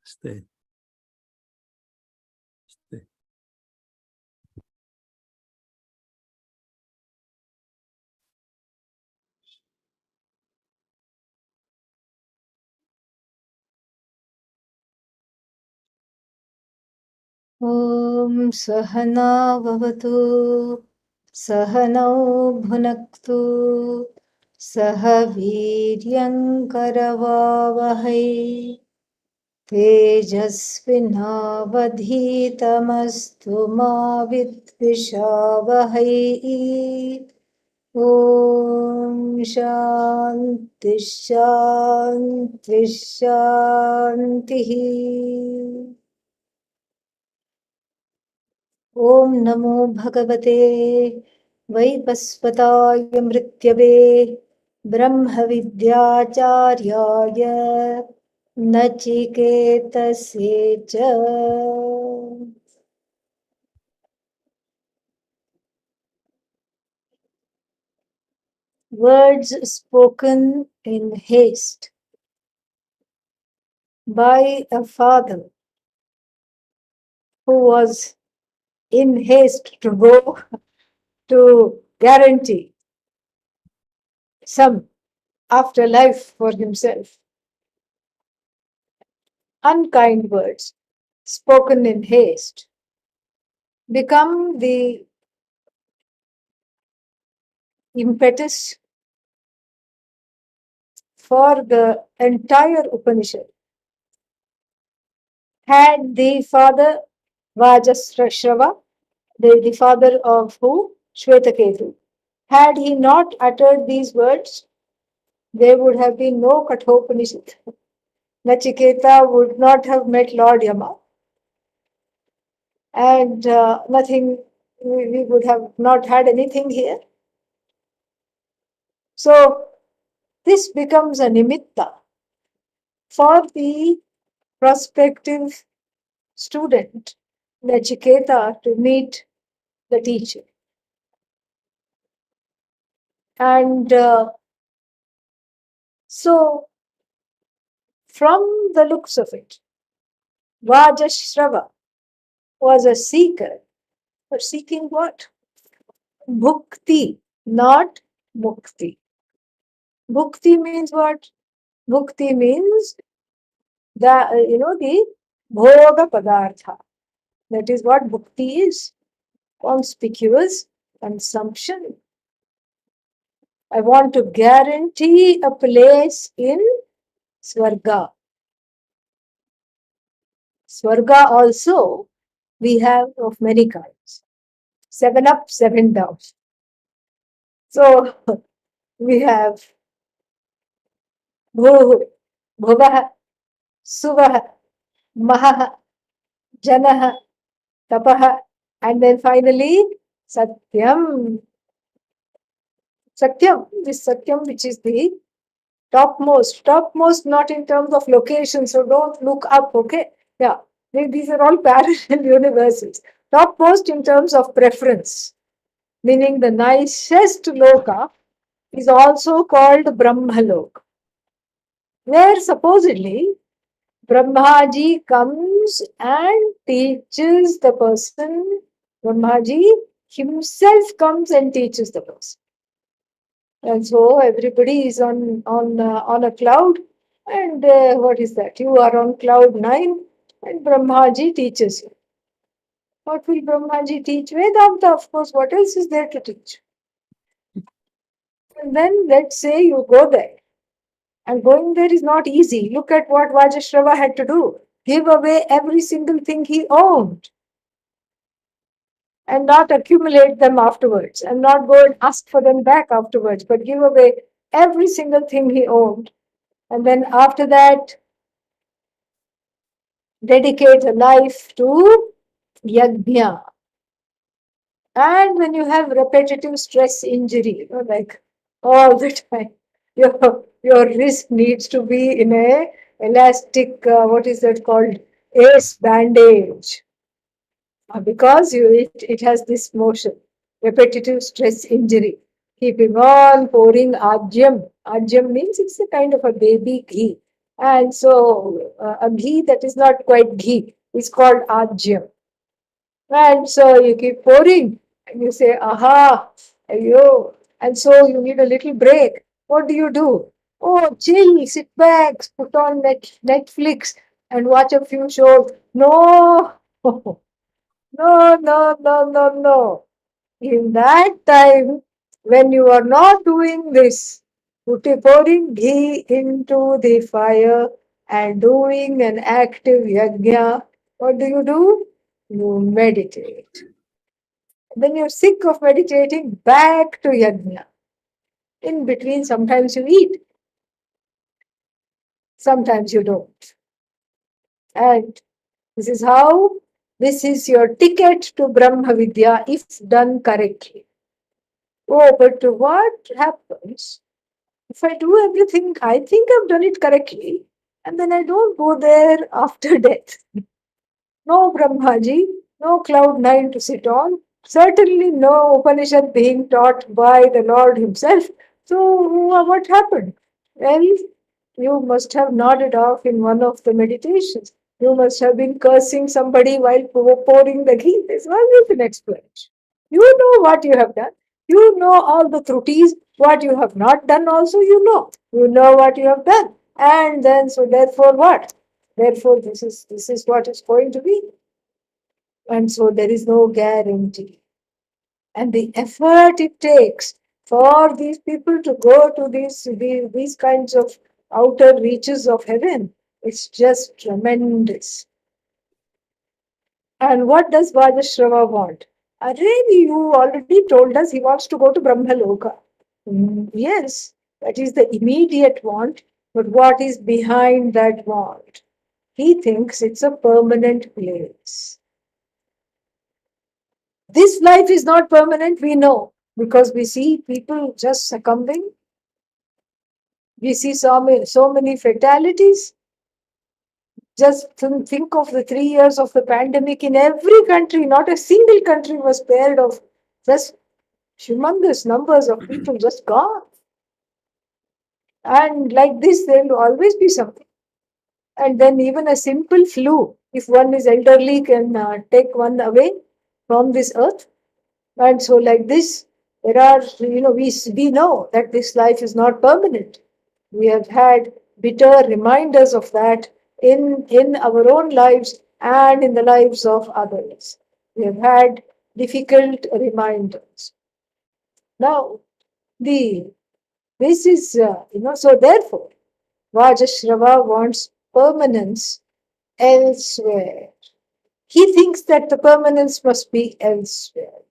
Stay. Stay. ॐ सहना भवतु सहनौ भुनक्तु सह वीर्यङ्करवावहै तेजस्विनावधीतमस्तु मा विद्विषावहै ॐ शान्ति शान्ति शान्तिः ॐ नमो भगवते वैवस्वताय मृत्यवे ब्रह्मविद्याचार्याय नचिकेतसे च words spoken in haste by a father who was in haste to go to guarantee some afterlife for himself. Unkind words spoken in haste become the impetus for the entire Upanishad. Had the father Vajasrashrava, the father of who? Shvetaketu, had he not uttered these words, there would have been no Kathopanishad. Nachiketa would not have met Lord Yama, and nothing, we would have not had anything here. So, this becomes a nimitta for the prospective student, Nachiketa, to meet the teacher. And so, from the looks of it, Vajashrava was a seeker. But seeking what? Bhukti, not mukti. Bhukti means what? Bhukti means the bhoga padartha. That is what bhukti is. Conspicuous consumption. I want to guarantee a place in Swarga. Swarga also we have of many kinds. 7 up, 7 down. So we have Bhuh, Bhuvah, Suvah, Mahah, Janah, Tapah, and then finally Satyam. Satyam, this Satyam which is the topmost not in terms of location, so don't look up, okay? Yeah, these are all parallel universes. Topmost in terms of preference, meaning the nicest loka is also called Brahmaloka, where supposedly Brahmaji comes and teaches the person. Brahmaji himself comes and teaches the person. And so everybody is on a cloud, and what is that? You are on cloud 9, and Brahmaji teaches you. What will Brahmaji teach? Vedanta, of course. What else is there to teach? And then let's say you go there, and going there is not easy. Look at what Vajashrava had to do: give away every single thing he owned, and not accumulate them afterwards, and not go and ask for them back afterwards, but give away every single thing he owned. And then after that, dedicate a life to yajna. And when you have repetitive stress injury, like all the time, your wrist needs to be in a elastic, what is that called? Ace bandage. Because it has this motion, repetitive stress injury. Keeping on pouring ajyam. Ajyam means it's a kind of a baby ghee. And so a ghee that is not quite ghee is called ajyam. And so you keep pouring and you say, aha, ayo. And so you need a little break. What do? Oh, chill, sit back, put on Netflix and watch a few shows. No, no, no. In that time, when you are not doing this, pouring ghee into the fire and doing an active yajna, what do? You meditate. Then you're sick of meditating, back to yajna. In between, sometimes you eat, sometimes you don't. And this is how, this is your ticket to Brahma Vidya if done correctly. Oh, but what happens if I do everything, I think I've done it correctly, and then I don't go there after death? No Brahmaji, no cloud nine to sit on, certainly no Upanishad being taught by the Lord Himself. So, what happened? Well, you must have nodded off in one of the meditations. You must have been cursing somebody while pouring the ghee. There's always an explanation. You know what you have done. You know all the trutis, what you have not done also you know. You know what you have done. And then, so therefore what? Therefore, this is what is going to be. And so there is no guarantee. And the effort it takes for these people to go to these kinds of outer reaches of heaven, it's just tremendous. And what does Vajashrava want? Array, you already told us he wants to go to Brahmaloka. Yes, that is the immediate want, but what is behind that want? He thinks it's a permanent place. This life is not permanent, we know, because we see people just succumbing. We see so many fatalities. Just think of the 3 years of the pandemic in every country. Not a single country was spared of just humongous numbers of people just gone. And like this, there will always be something. And then even a simple flu, if one is elderly, can take one away from this earth. And so, like this, there are, we know that this life is not permanent. We have had bitter reminders of that in our own lives and in the lives of others. We have had difficult reminders. Now, the this is, so therefore, Vajashrava wants permanence elsewhere. He thinks that the permanence must be elsewhere.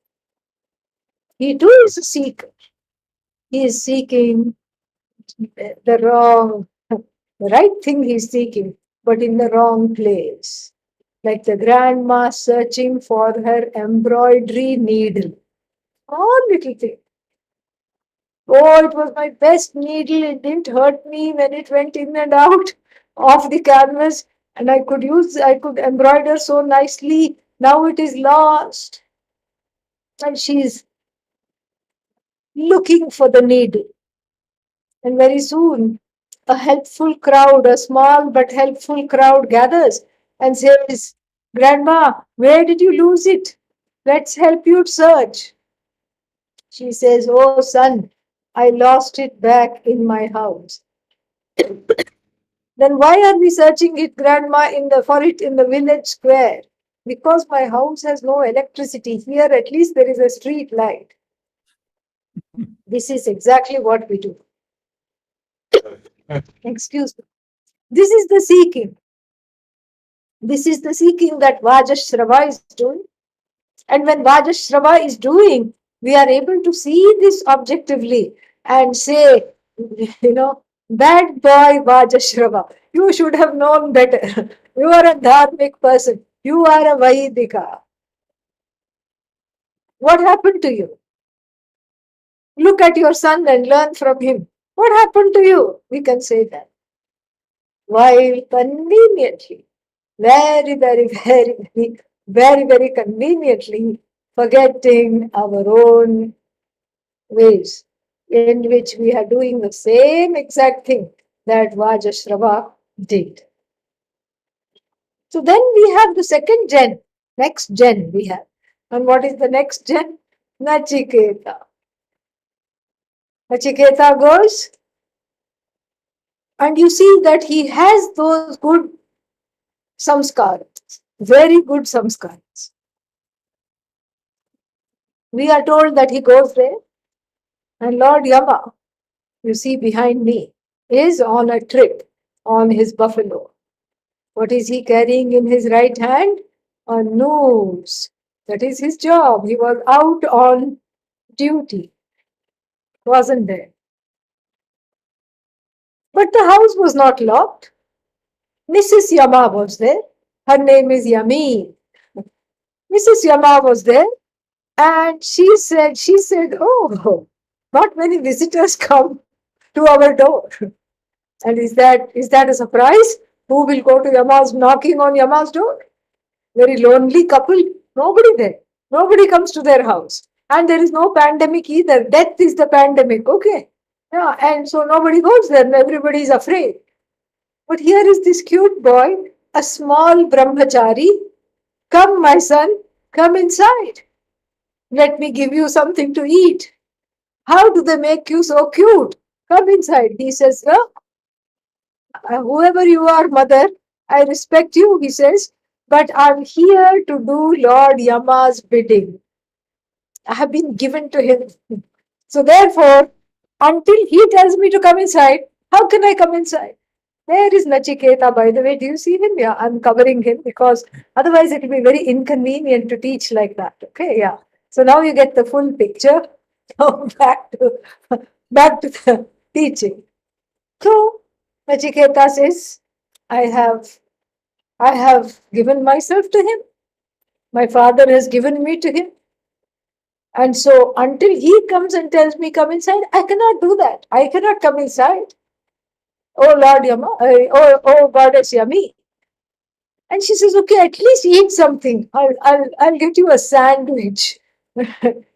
He too is a seeker. He is seeking the wrong, the right thing he's seeking, but in the wrong place. Like the grandma searching for her embroidery needle. All little thing. Oh, it was my best needle. It didn't hurt me when it went in and out of the canvas, and I could embroider so nicely. Now it is lost. And she's looking for the needle. And very soon, a helpful crowd, a small but helpful crowd gathers and says, Grandma, where did you lose it? Let's help you search. She says, Oh, son, I lost it back in my house. Then why are we searching it, Grandma, for it in the village square? Because my house has no electricity. Here, at least, there is a street light. This is exactly what we do. Excuse me. This is the seeking. This is the seeking that Vajashrava is doing. And when Vajashrava is doing, we are able to see this objectively and say, bad boy Vajashrava, you should have known better. You are a dharmic person. You are a Vaidika. What happened to you? Look at your son and learn from him. What happened to you? We can say that. While conveniently, very conveniently forgetting our own ways in which we are doing the same exact thing that Vajashrava did. So then we have the second gen, next gen we have. And what is the next gen? Nachiketa. Nachiketa goes, and you see that he has those good samskaras, very good samskaras. We are told that he goes there, and Lord Yama, you see behind me, is on a trip on his buffalo. What is he carrying in his right hand? A noose. That is his job. He was out on duty, wasn't there? But the house was not locked. Mrs. Yama was there. Her name is Yami. Mrs. Yama was there, and she said, oh, not many visitors come to our door. And is that a surprise? Who will go to Yama's, knocking on Yama's door? Very lonely couple. Nobody there. Nobody comes to their house. And there is no pandemic either. Death is the pandemic. Okay. Yeah. And so nobody goes there and everybody is afraid. But here is this cute boy, a small brahmachari. Come, my son, come inside. Let me give you something to eat. How do they make you so cute? Come inside. He says, oh, whoever you are, mother, I respect you, he says, but I'm here to do Lord Yama's bidding. I have been given to him. So therefore, until he tells me to come inside, how can I come inside? There is Nachiketa, by the way. Do you see him? Yeah, I'm covering him because otherwise it will be very inconvenient to teach like that. Okay, yeah. So now you get the full picture. Now back to the teaching. So Nachiketa says, I have I have given myself to him. My father has given me to him. And so until he comes and tells me come inside, I cannot do that. I cannot come inside. Oh Lord Yama, oh Goddess Yami. And she says, okay, at least eat something. I'll get you a sandwich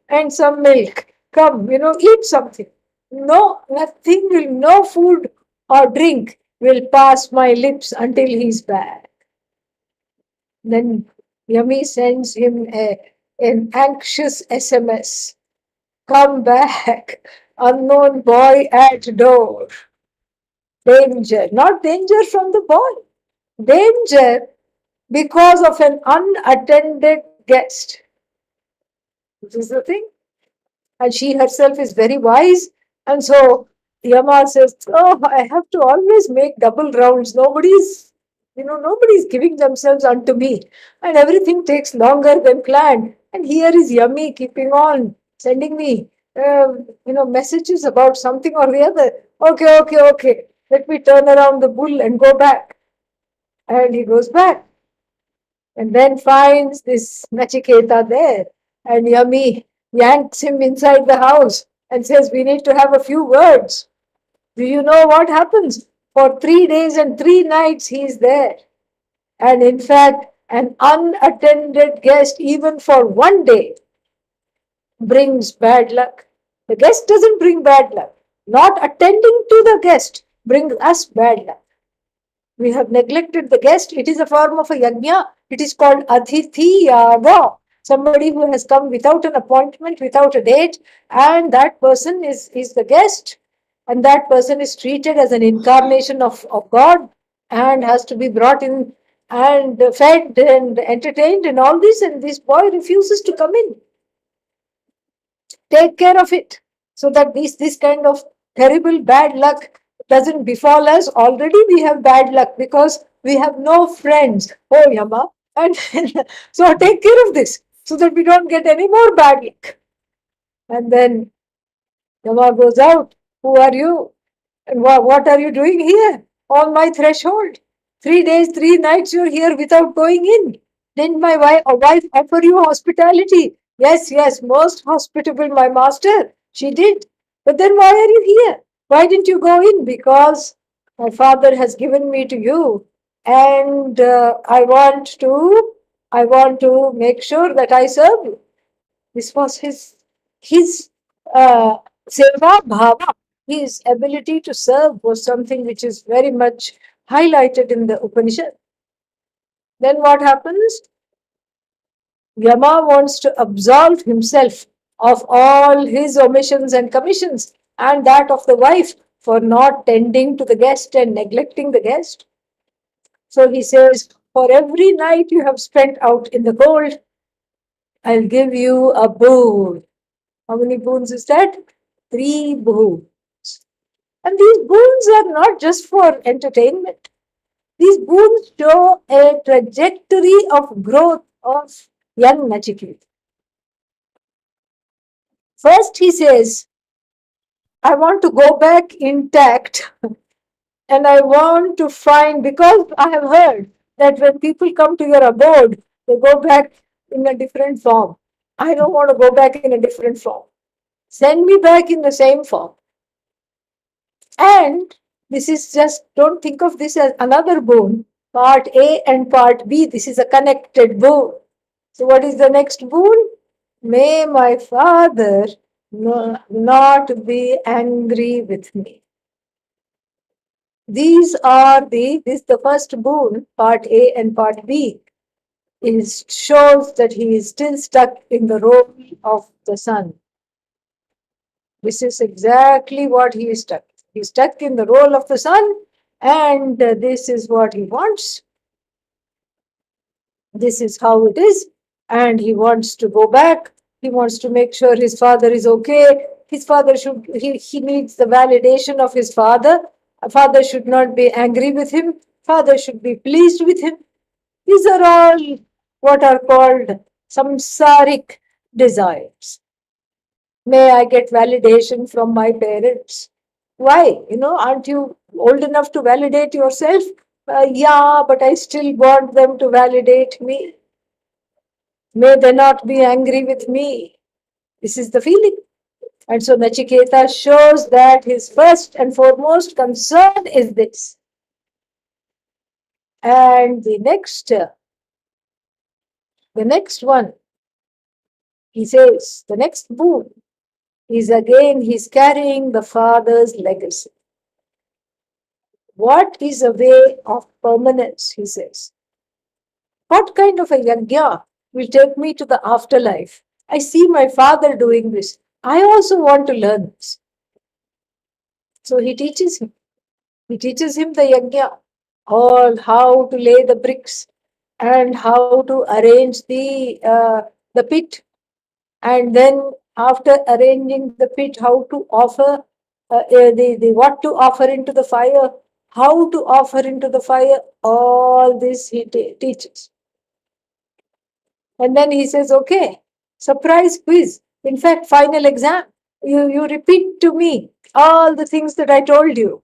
and some milk. Come, eat something. No, nothing will, no food or drink will pass my lips until he's back. Then Yami sends him an anxious SMS. Come back, unknown boy at door. Danger, not danger from the boy. Danger because of an unattended guest. This is the thing. And she herself is very wise. And so Yama says, oh, I have to always make double rounds. Nobody's giving themselves unto me. And everything takes longer than planned. And here is Yummy keeping on sending me, messages about something or the other. Okay. Let me turn around the bull and go back. And he goes back. And then finds this Nachiketa there. And Yummy yanks him inside the house and says, we need to have a few words. Do you know what happens? For 3 days and 3 nights he is there. And in fact, an unattended guest, even for 1 day, brings bad luck. The guest doesn't bring bad luck. Not attending to the guest brings us bad luck. We have neglected the guest. It is a form of a yajna. It is called Adhithi Yaga. Somebody who has come without an appointment, without a date, and that person is the guest. And that person is treated as an incarnation of God and has to be brought in and fed and entertained and all this. And this boy refuses to come in. Take care of it so that this kind of terrible bad luck doesn't befall us. Already we have bad luck because we have no friends. Oh, Yama. And so take care of this so that we don't get any more bad luck. And then Yama goes out. Who are you? And what are you doing here on my threshold? 3 days, 3 nights you're here without going in. Didn't my wife offer you hospitality? Yes, most hospitable, my master. She did. But then why are you here? Why didn't you go in? Because my father has given me to you, and I want to make sure that I serve you. This was his seva bhava. His ability to serve was something which is very much highlighted in the Upanishad. Then what happens? Yama wants to absolve himself of all his omissions and commissions and that of the wife for not tending to the guest and neglecting the guest. So he says, for every night you have spent out in the cold, I'll give you a boon. How many boons is that? Three boons. And these boons are not just for entertainment. These boons show a trajectory of growth of young Nachiketa. First, he says, I want to go back intact and I want to find, because I have heard that when people come to your abode, they go back in a different form. I don't want to go back in a different form. Send me back in the same form. And this is just, don't think of this as another boon. Part A and part B, this is a connected boon. So, what is the next boon? May my father not be angry with me. This the first boon, part A and part B, is shows that he is still stuck in the role of the son. This is exactly what he is stuck. He's stuck in the role of the son, and this is what he wants. This is how it is, and he wants to go back. He wants to make sure his father is okay. His father should, he needs the validation of his father. A father should not be angry with him. Father should be pleased with him. These are all what are called samsaric desires. May I get validation from my parents? Why? Aren't you old enough to validate yourself? Yeah, but I still want them to validate me. May they not be angry with me. This is the feeling. And so Nachiketa shows that his first and foremost concern is this. And the next one, he says, the next boon is again, he's carrying the father's legacy. What is a way of permanence, he says. What kind of a yajna will take me to the afterlife? I see my father doing this. I also want to learn this. So he teaches him. He teaches him the yajna, all how to lay the bricks and how to arrange the pit, and then after arranging the pit, how to offer the what to offer into the fire, how to offer into the fire. All this he teaches. And then he says, okay, surprise quiz. In fact, final exam. You repeat to me all the things that I told you.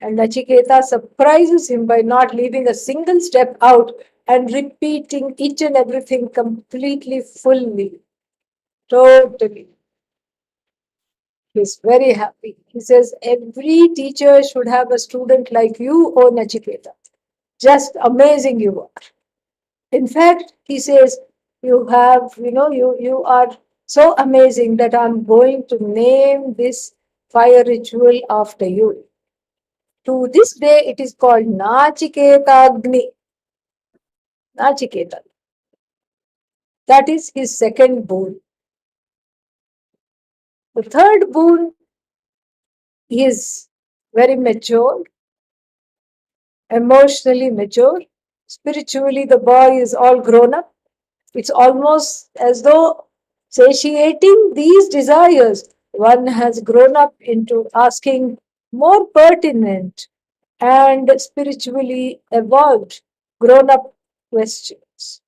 And Nachiketa surprises him by not leaving a single step out and repeating each and everything completely, fully, totally. He's very happy. He says, every teacher should have a student like you, O Nachiketa. Just amazing you are. In fact, he says, you are so amazing that I'm going to name this fire ritual after you. To this day, it is called Nachiketagni. Nachiketa. That is his second boon. The third boon is very mature, emotionally mature. Spiritually, the boy is all grown up. It's almost as though satiating these desires, one has grown up into asking more pertinent and spiritually evolved, grown up questions.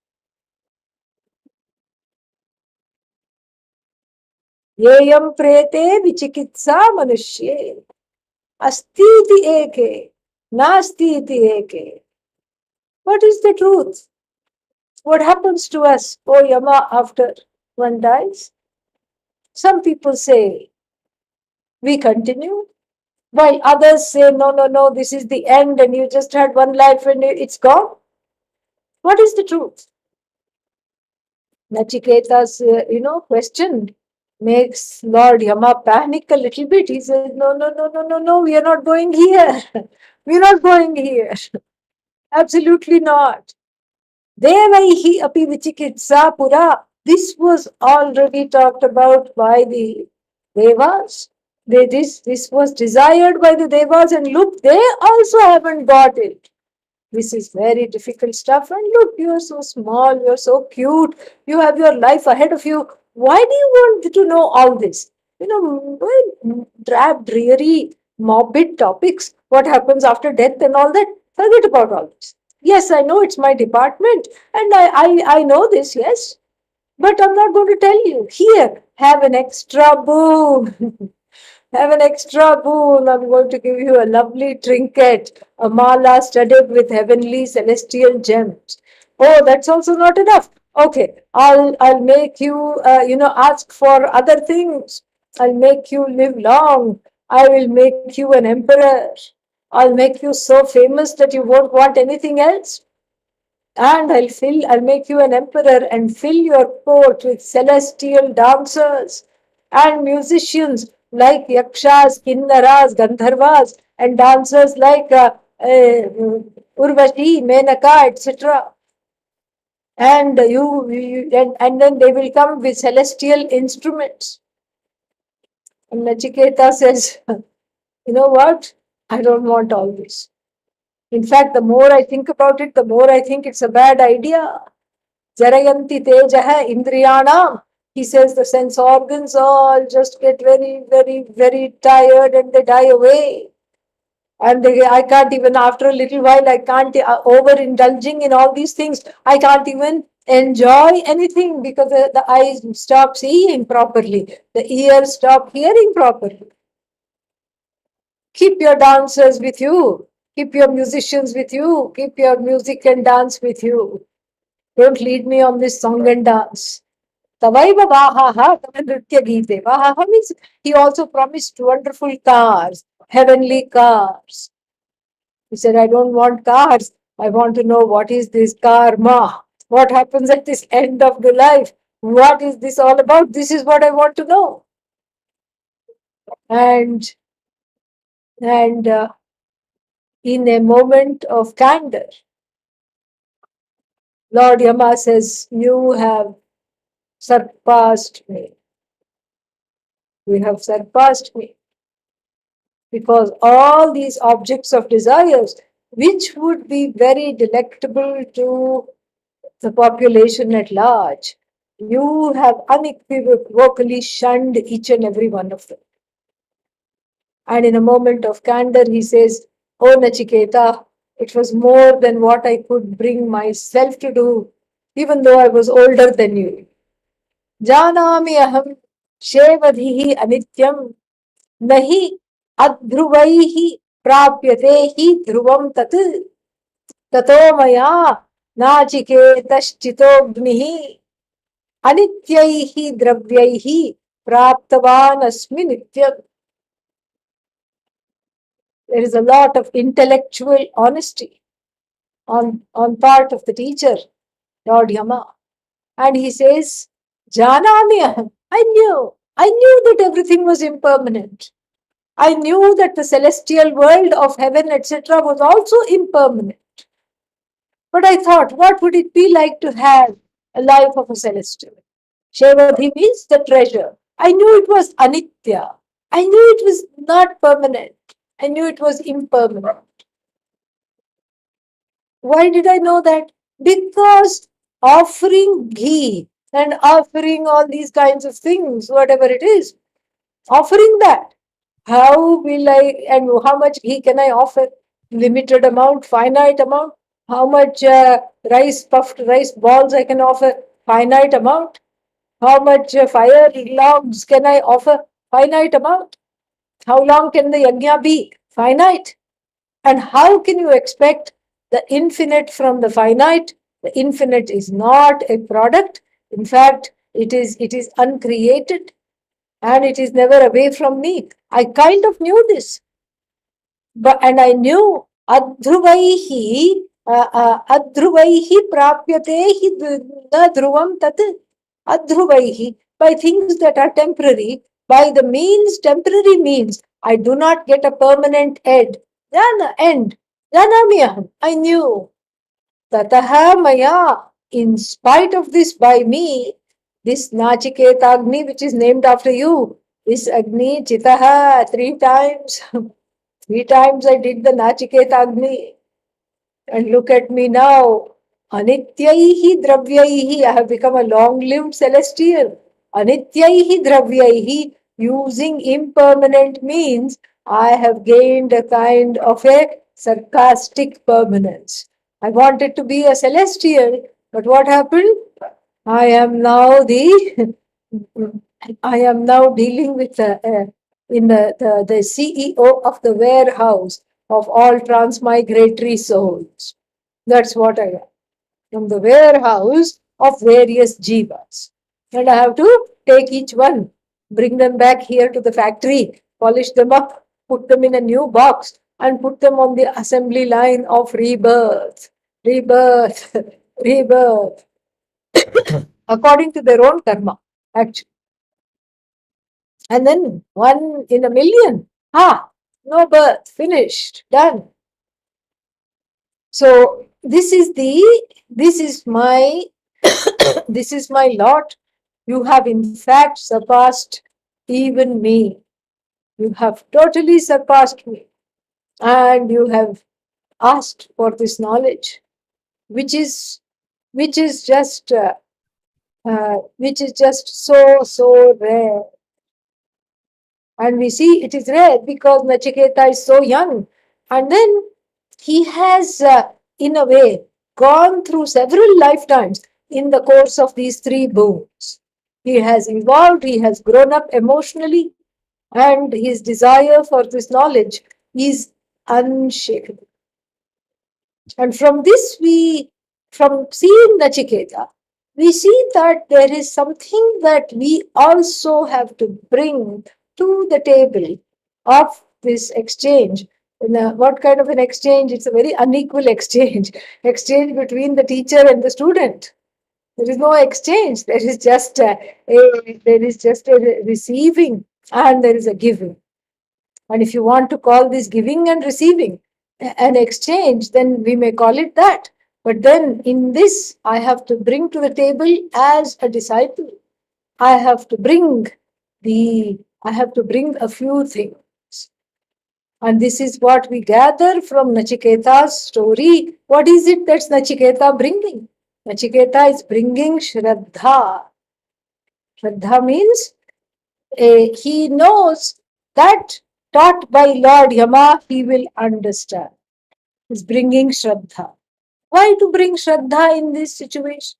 येयं प्रेते विचिकित्सा मनुष्ये अस्तीति eke nastiti eke. What is the truth? What happens to us, O Yama, after one dies? Some people say we continue, while others say no, no, no, this is the end and you just had one life and it's gone. What is the truth? Nachiketa's, question makes Lord Yama panic a little bit. He says, no, no, no, no, no, no, we are not going here. We are not going here. Absolutely not. Devaihi api vichikitsa pura. This was already talked about by the Devas. This was desired by the Devas, and look, they also haven't got it. This is very difficult stuff. And look, you're so small, you're so cute, you have your life ahead of you. Why do you want to know all this? Drab, dreary, morbid topics. What happens after death and all that? Forget about all this. Yes, I know it's my department, and I know this, yes. But I'm not going to tell you. Here, have an extra boon. Have an extra boon. I'm going to give you a lovely trinket, a mala studded with heavenly celestial gems. Oh, that's also not enough. Okay, I'll make you ask for other things. I'll make you live long. I will make you an emperor. I'll make you so famous that you won't want anything else. And I'll make you an emperor and fill your court with celestial dancers and musicians like yakshas, kinnaras, gandharvas, and dancers like Urvashi, Menaka, etc. And and then they will come with celestial instruments. And Nachiketa says, you know what? I don't want all this. In fact, the more I think about it, the more I think it's a bad idea. Jarayanti tejaha indriyanam. He says the sense organs all just get very, very, very tired and they die away. And I can't even, after a little while, I can't, overindulging in all these things, I can't even enjoy anything because the eyes stop seeing properly, the ears stop hearing properly. Keep your dancers with you, keep your musicians with you, keep your music and dance with you. Don't lead me on this song and dance. Tavaiva Vahaha, Nritya Gite. Vahaha means he also promised wonderful cars, heavenly cars. He said, I don't want cars. I want to know what is this karma? What happens at this end of the life? What is this all about? This is what I want to know. And and in a moment of candor, Lord Yama says, you have surpassed me. You have surpassed me. Because all these objects of desires, which would be very delectable to the population at large, you have unequivocally shunned each and every one of them. And in a moment of candor, he says, Oh Nachiketa, it was more than what I could bring myself to do, even though I was older than you. Janami aham shevadhihi anityam nahi अध्रुवैः प्राप्यते हि ध्रुवं तत् ततो मया नाचिकेतश्चितोऽग्निः अनित्यैः द्रव्यैः प्राप्तवान् अस्मि नित्यम्. There is a lot of intellectual honesty on part of the teacher, Lord Yama. And he says, Janami aham. I knew that everything was impermanent. I knew that the celestial world of heaven, etc., was also impermanent. But I thought, what would it be like to have a life of a celestial? Shevadhi means the treasure. I knew it was anitya. I knew it was not permanent. I knew it was impermanent. Why did I know that? Because offering ghee and offering all these kinds of things, whatever it is, offering that, how will I, and how much ghee can I offer? Limited amount, finite amount. How much puffed rice balls I can offer? Finite amount. How much fire logs can I offer? Finite amount. How long can the yajna be? Finite. And how can you expect the infinite from the finite? The infinite is not a product. In fact, it is uncreated and it is never away from me. I kind of knew this. And I knew adhruvaihi adhruvaihi prapyate hi na dhruvam tat adhruvaihi. by things that are temporary, by the means, temporary means. I do not get a permanent end. Janamyaham. I knew. Tataha Maya. In spite of this, by me, this Nachiketa Agni, which is named after you, this Agni Chitaha, 3 times. 3 times I did the Nachiketa Agni. And look at me now. Anityaihi dravyaihi. I have become a long-lived celestial. Anityaihi dravyaihi. Using impermanent means, I have gained a kind of a sarcastic permanence. I wanted to be a celestial, but what happened? I am now the I am now dealing with the CEO of the warehouse of all transmigratory souls. That's what I am. From the warehouse of various jivas. And I have to take each one, bring them back here to the factory, polish them up, put them in a new box, and put them on the assembly line of rebirth, rebirth, rebirth, according to their own karma, actually. And then 1 in a million. No birth, finished, done. So this is my this is my lot. You have in fact surpassed even me. You have totally surpassed me. And you have asked for this knowledge, which is which is just so rare. And we see it is rare because Nachiketa is so young. And then he has, in a way, gone through several lifetimes in the course of these 3 boons. He has evolved, he has grown up emotionally, and his desire for this knowledge is unshakable. And from seeing Nachiketa, we see that there is something that we also have to bring to the table of this exchange. What kind of an exchange? It's a very unequal exchange. Exchange between the teacher and the student. There is no exchange. There is just a receiving and there is a giving. And if you want to call this giving and receiving an exchange, then we may call it that. But then in this, I have to bring to the table as a disciple. I have to bring a few things. And this is what we gather from Nachiketa's story. What is it that's Nachiketa bringing? Nachiketa is bringing Shraddha. Shraddha means he knows that taught by Lord Yama, he will understand. He's bringing Shraddha. Why to bring Shraddha in this situation?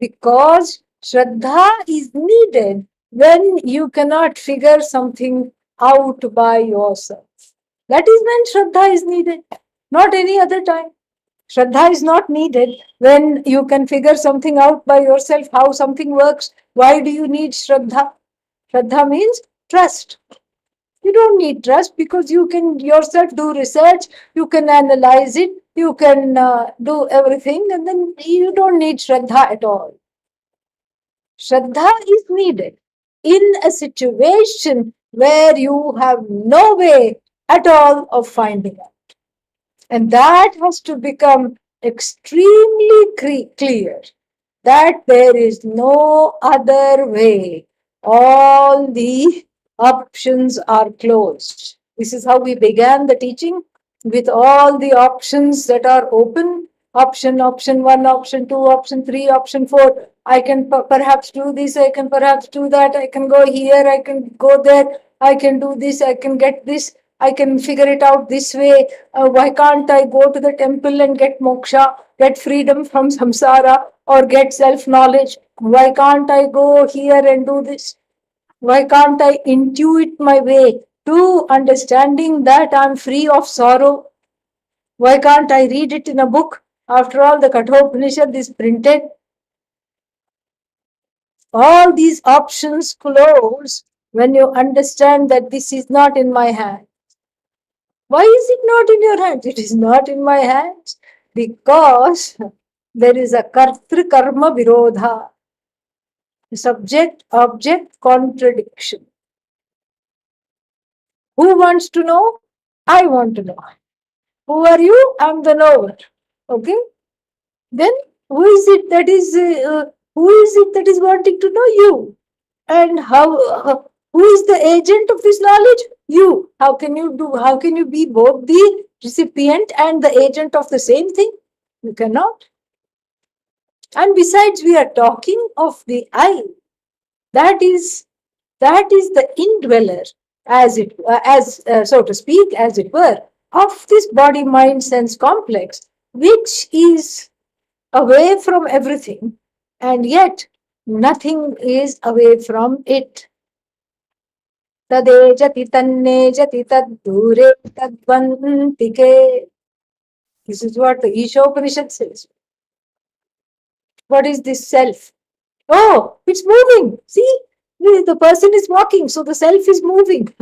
Because Shraddha is needed when you cannot figure something out by yourself. That is when Shraddha is needed, not any other time. Shraddha is not needed when you can figure something out by yourself, how something works. Why do you need Shraddha? Shraddha means trust. You don't need trust because you can yourself do research, you can analyze it, you can do everything, and then you don't need Shraddha at all. Shraddha is needed in a situation where you have no way at all of finding out. And that has to become extremely clear that there is no other way. All the options are closed. This is how we began the teaching, with all the options that are open. Option 1, option 2, option 3, option 4. I can perhaps do this, I can perhaps do that, I can go here, I can go there, I can do this, I can get this, I can figure it out this way. Why can't I go to the temple and get moksha, get freedom from samsara, or get self-knowledge? Why can't I go here and do this? Why can't I intuit my way to understanding that I'm free of sorrow? Why can't I read it in a book? After all, the Kathopanishad is printed. All these options close when you understand that this is not in my hand. Why is it not in your hands? It is not in my hands because there is a kartri karma virodha. Subject object contradiction. Who wants to know? I want to know. Who are you? I'm the knower. Okay. Then who is it that is wanting to know? You. And who is the agent of this knowledge? You. How can you be both the recipient and the agent of the same thing? You cannot. And besides, we are talking of the I. That is the indweller, so to speak, as it were, of this body mind sense complex, which is away from everything, and yet nothing is away from it. Tadejati tannejati taddure tadvantike. This is what the Isha Upanishad says. What is this self? Oh, it's moving. See, the person is walking, so the self is moving.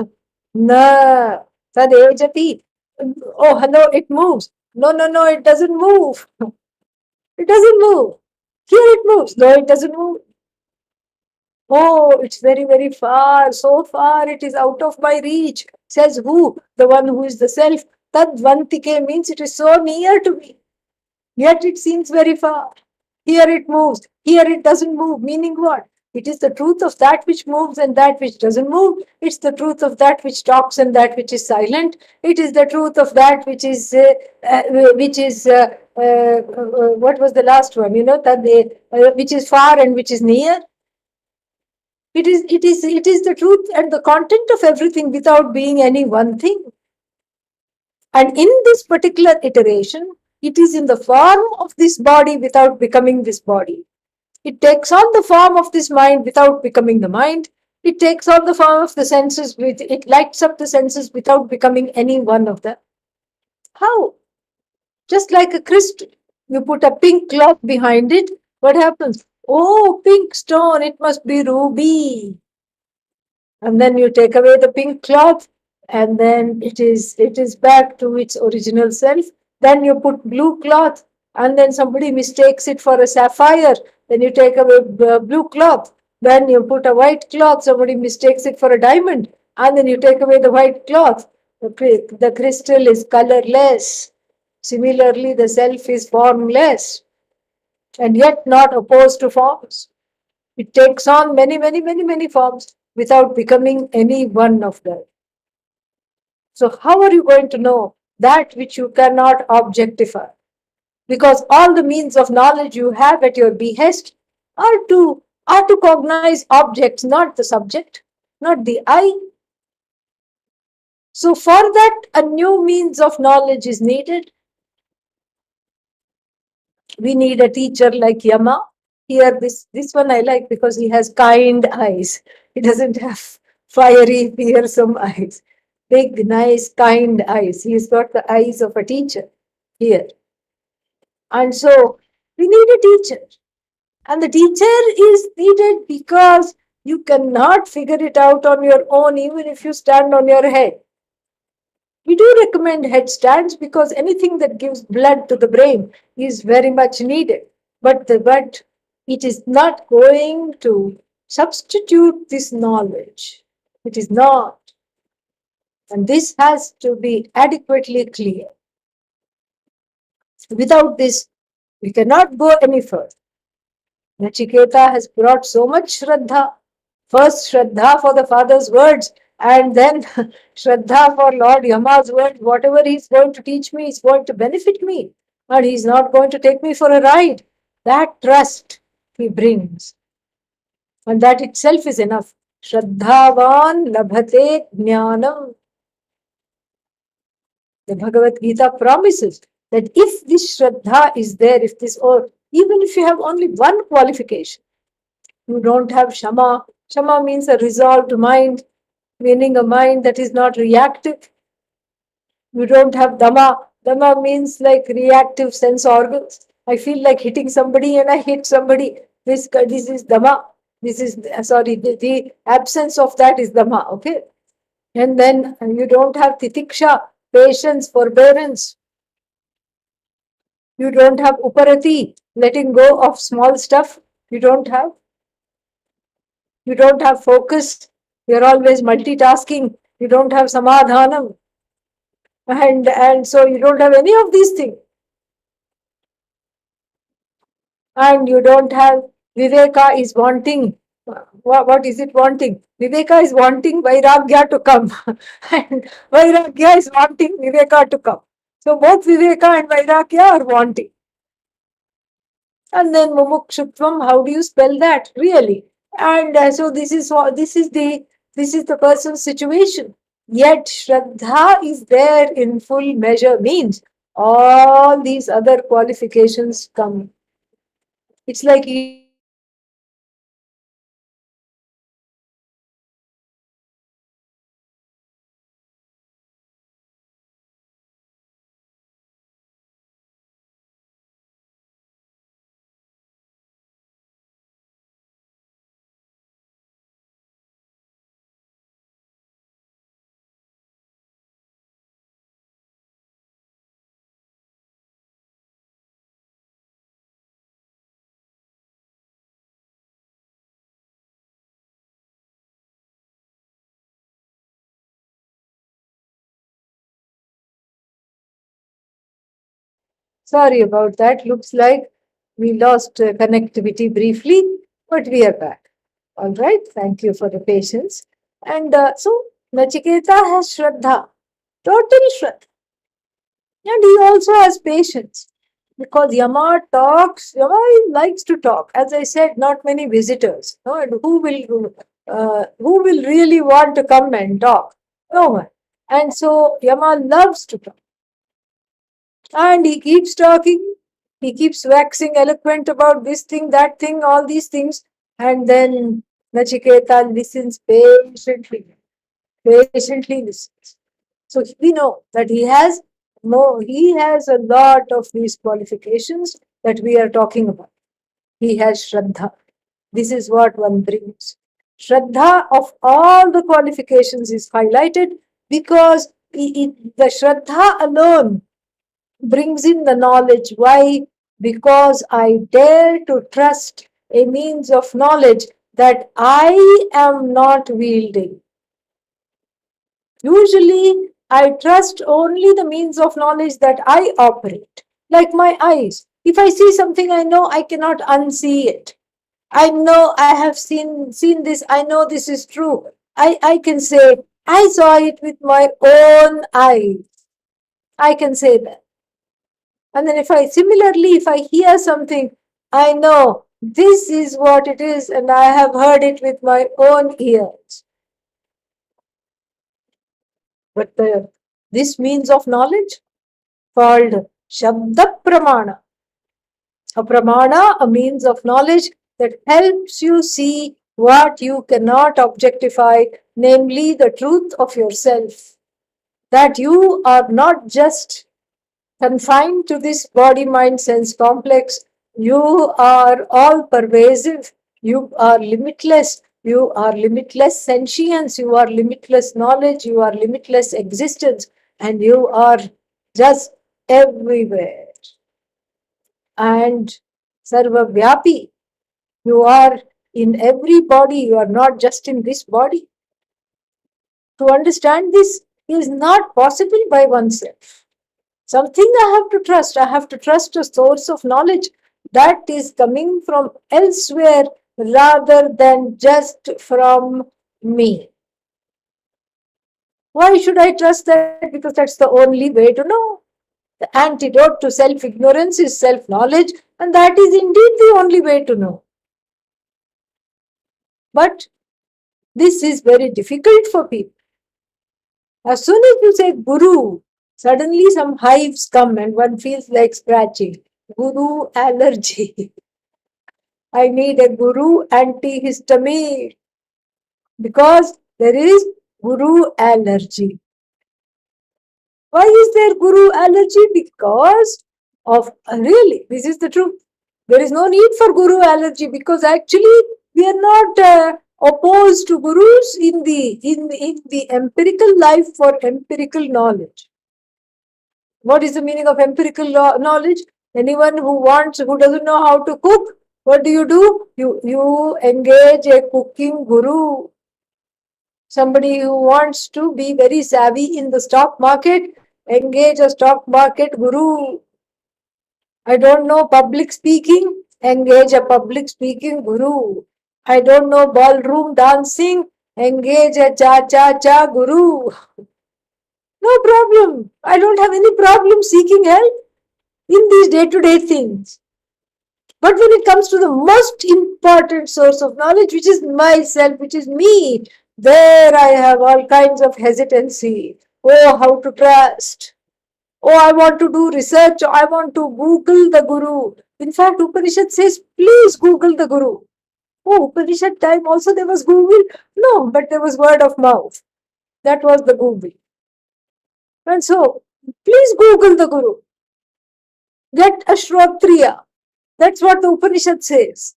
Na, tadejati. Oh, no, it moves. No, no, no, it doesn't move. It doesn't move. Here it moves. No, it doesn't move. Oh, it's very, very far. So far, it is out of my reach. Says who? The one who is the self. Tadvantike means it is so near to me. Yet it seems very far. Here it moves. Here it doesn't move. Meaning what? It is the truth of that which moves and that which doesn't move. It's the truth of that which talks and that which is silent. It is the truth of that what was the last one? That which is far and which is near. It is the truth and the content of everything without being any one thing. And in this particular iteration, it is in the form of this body without becoming this body. It takes on the form of this mind without becoming the mind. It takes on the form of the senses. It lights up the senses without becoming any one of them. How? Just like a crystal. You put a pink cloth behind it. What happens? Oh, pink stone. It must be ruby. And then you take away the pink cloth, and then it is back to its original self. Then you put blue cloth, and then somebody mistakes it for a sapphire. Then you take away blue cloth. Then you put a white cloth, somebody mistakes it for a diamond, and then you take away the white cloth. The crystal is colorless. Similarly, the self is formless and yet not opposed to forms. It takes on many, many, many, many forms without becoming any one of them. So, how are you going to know that which you cannot objectify? Because all the means of knowledge you have at your behest are to cognize objects, not the subject, not the I. So, for that, a new means of knowledge is needed. We need a teacher like Yama. Here, this one I like because he has kind eyes. He doesn't have fiery, fearsome eyes. Big, nice, kind eyes. He's got the eyes of a teacher here. And so we need a teacher. And the teacher is needed because you cannot figure it out on your own, even if you stand on your head. We do recommend headstands because anything that gives blood to the brain is very much needed. But it is not going to substitute this knowledge. It is not. And this has to be adequately clear. Without this, we cannot go any further. Nachiketa has brought so much Shraddha. First Shraddha for the Father's words, and then Shraddha for Lord Yama's words. Whatever he's going to teach me is going to benefit me, and he's not going to take me for a ride. That trust he brings, and that itself is enough. Shraddhavan labhate jnanam. The Bhagavad Gita promises that if this Shraddha is there, or even if you have only one qualification, you don't have Shama. Shama means a resolved mind, meaning a mind that is not reactive. You don't have Dhamma. Dhamma means like reactive sense organs. I feel like hitting somebody and I hit somebody. This is Dhamma. The absence of that is Dhamma, okay? And then you don't have Titiksha, patience, forbearance. You don't have Uparati, letting go of small stuff. You don't have. You don't have focus. You're always multitasking. You don't have samadhanam. And so you don't have any of these things. And you don't have viveka is wanting. What is it wanting? Viveka is wanting vairagya to come. And vairagya is wanting viveka to come. So both viveka and vairagya are wanting. And then mumukshutvam, how do you spell that? Really? And so this is the person's situation. Yet Shraddha is there in full measure, means all these other qualifications come. It's like eating a sweet and having Sorry about that. Looks like we lost connectivity briefly, but we are back. All right. Thank you for the patience. And so Nachiketa has Shraddha, total Shraddha. And he also has patience because Yama likes to talk. As I said, not many visitors. No, and who will really want to come and talk? No one. And so Yama loves to talk. And he keeps talking. He keeps waxing eloquent about this thing, that thing, all these things. And then Nachiketa listens patiently listens. So we know that he has a lot of these qualifications that we are talking about. He has Shraddha. This is what one brings. Shraddha of all the qualifications is highlighted because the Shraddha alone brings in the knowledge. Why? Because I dare to trust a means of knowledge that I am not wielding. Usually, I trust only the means of knowledge that I operate, like my eyes. If I see something, I know I cannot unsee it. I know I have seen this, I know this is true. I can say, I saw it with my own eyes. I can say that. And then if I hear something, I know this is what it is, and I have heard it with my own ears. But this means of knowledge called Shabda Pramana. A pramana, a means of knowledge that helps you see what you cannot objectify, namely the truth of yourself. That you are not just confined to this body mind sense complex, you are all pervasive, you are limitless. You are limitless sentience, you are limitless knowledge, you are limitless existence, and you are just everywhere. And Sarva Vyapi, you are in every body, you are not just in this body. To understand this is not possible by oneself. Something I have to trust. I have to trust a source of knowledge that is coming from elsewhere rather than just from me. Why should I trust that? Because that's the only way to know. The antidote to self ignorance is self knowledge, and that is indeed the only way to know. But this is very difficult for people. As soon as you say Guru, suddenly some hives come and one feels like scratching. Guru allergy. I need a Guru antihistamine because there is Guru allergy. Why is there Guru allergy? Because of really, this is the truth. There is no need for Guru allergy because actually we are not opposed to gurus in the empirical life for empirical knowledge. What is the meaning of empirical knowledge? Anyone who doesn't know how to cook, What do? You engage a cooking guru, somebody who wants to be very savvy in the stock market, engage a stock market guru. I don't know public speaking, engage a public speaking guru. I don't know ballroom dancing, engage a cha-cha-cha guru. No problem. I don't have any problem seeking help in these day-to-day things. But when it comes to the most important source of knowledge, which is myself, which is me, there I have all kinds of hesitancy. Oh, how to trust. Oh, I want to do research. I want to Google the Guru. In fact, Upanishad says, please Google the Guru. Oh, Upanishad time also there was Google? No, but there was word of mouth. That was the Google. And so, please Google the Guru. Get a Shrotriya. That's what the Upanishad says.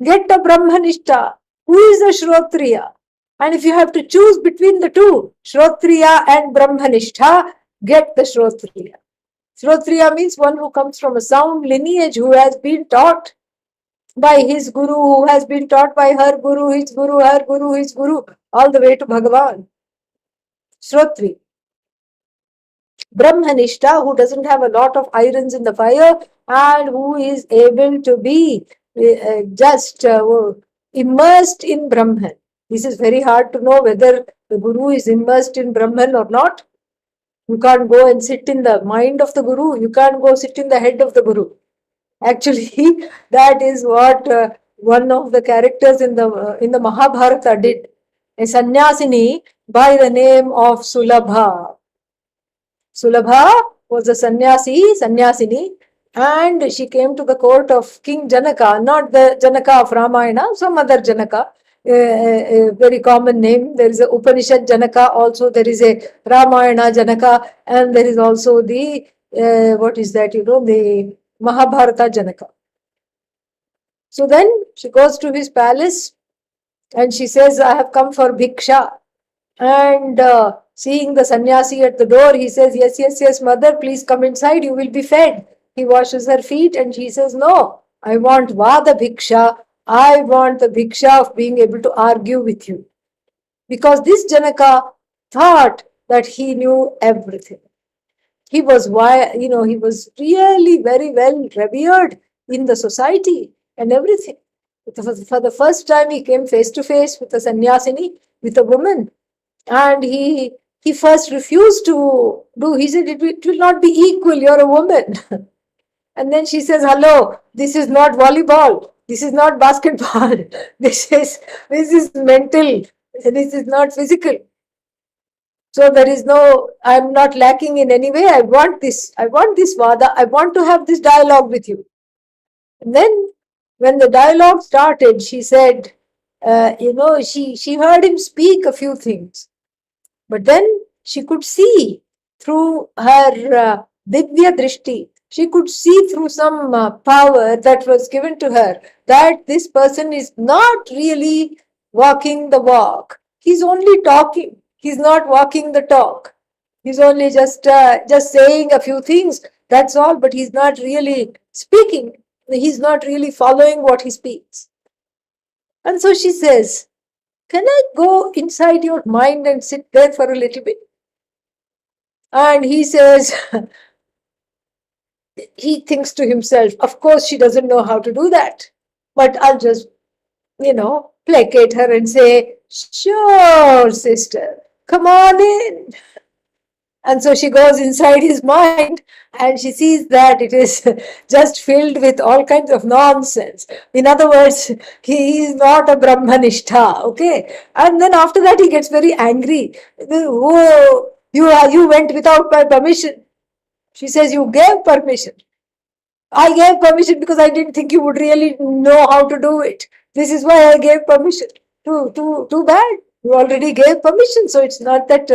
Get a Brahmanishta. Who is a Shrotriya? And if you have to choose between the two, Shrotriya and Brahmanishta, get the Shrotriya. Shrotriya means one who comes from a sound lineage, who has been taught by his guru, who has been taught by her guru, his guru, her guru, his guru, all the way to Bhagavan. Shrotri. Brahmanishta, who doesn't have a lot of irons in the fire and who is able to be just immersed in Brahman. This is very hard to know whether the guru is immersed in Brahman or not. You can't go and sit in the mind of the guru. You can't go sit in the head of the guru. Actually, that is what one of the characters in the Mahabharata did. A sannyasini by the name of Sulabha. Sulabha was a sannyasini, and she came to the court of King Janaka, not the Janaka of Ramayana, some other Janaka, a very common name. There is a Upanishad Janaka, also there is a Ramayana Janaka, and there is also the, what is that, the Mahabharata Janaka. So then she goes to his palace and she says, I have come for bhiksha. And seeing the sannyasi at the door, he says, yes, mother, please come inside, you will be fed. He washes her feet and she says, no, I want vada bhiksha. I want the bhiksha of being able to argue with you. Because this Janaka thought that he knew everything. He was he was really very well revered in the society and everything. For the first time, he came face to face with a sannyasini, with a woman. And he first refused to do. He said, it will not be equal. You're a woman. And then she says, hello, this is not volleyball. This is not basketball. This is mental. This is not physical. So there is no, I'm not lacking in any way. I want this vada. I want to have this dialogue with you. And then when the dialogue started, she said, she heard him speak a few things. But then she could see through her Divya Drishti, she could see through some power that was given to her that this person is not really walking the walk. He's only talking. He's not walking the talk. He's only just saying a few things. That's all. But he's not really speaking. He's not really following what he speaks. And so she says, can I go inside your mind and sit there for a little bit? And he says, he thinks to himself, of course she doesn't know how to do that. But I'll just, placate her and say, sure, sister, come on in. And so she goes inside his mind and she sees that it is just filled with all kinds of nonsense. In other words, he is not a Brahmanishta, okay? And then after that he gets very angry. Oh, you went without my permission. She says, you gave permission. I gave permission because I didn't think you would really know how to do it. This is why I gave permission. Too bad. You already gave permission. So it's not that,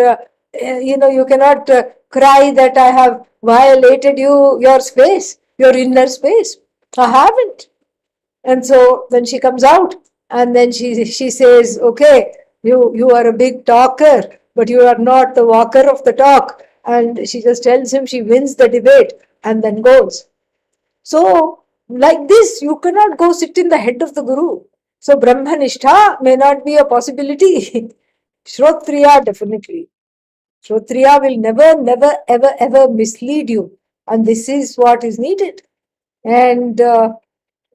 you cannot cry that I have violated your space, your inner space. I haven't. And so then she comes out and then she says, okay, you are a big talker, but you are not the walker of the talk. And she just tells him she wins the debate and then goes. So Like this, you cannot go sit in the head of the Guru. So Brahmanishtha may not be a possibility. Shrotriya definitely. Shrotriya will never, never, ever, ever mislead you. And this is what is needed. And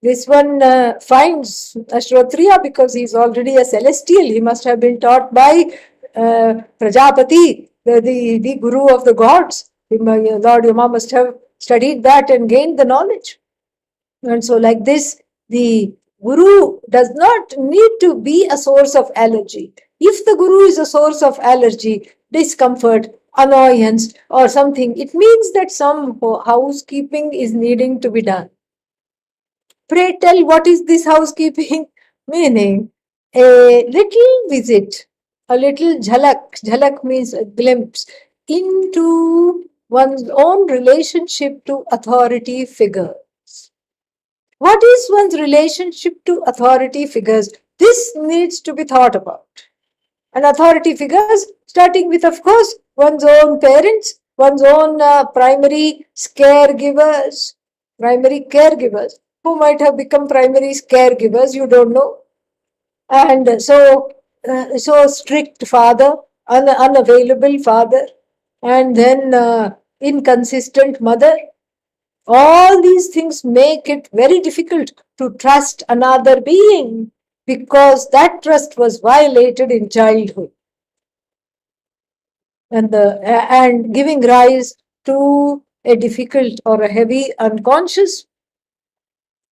this one finds a Shrotriya because he is already a celestial. He must have been taught by Prajapati, the guru of the gods. Lord Yama must have studied that and gained the knowledge. And so, like this, the guru does not need to be a source of allergy. If the guru is a source of allergy, discomfort, annoyance, or something, it means that some housekeeping is needing to be done. Pray tell, what is this housekeeping? Meaning, a little visit, a little jhalak. Jhalak means a glimpse into one's own relationship to authority figures. What is one's relationship to authority figures? This needs to be thought about. And authority figures, starting with, of course, one's own parents, one's own primary caregivers, who might have become primary caregivers, you don't know. And so strict father, unavailable father, and then inconsistent mother. All these things make it very difficult to trust another being because that trust was violated in childhood, and giving rise to a difficult or a heavy unconscious.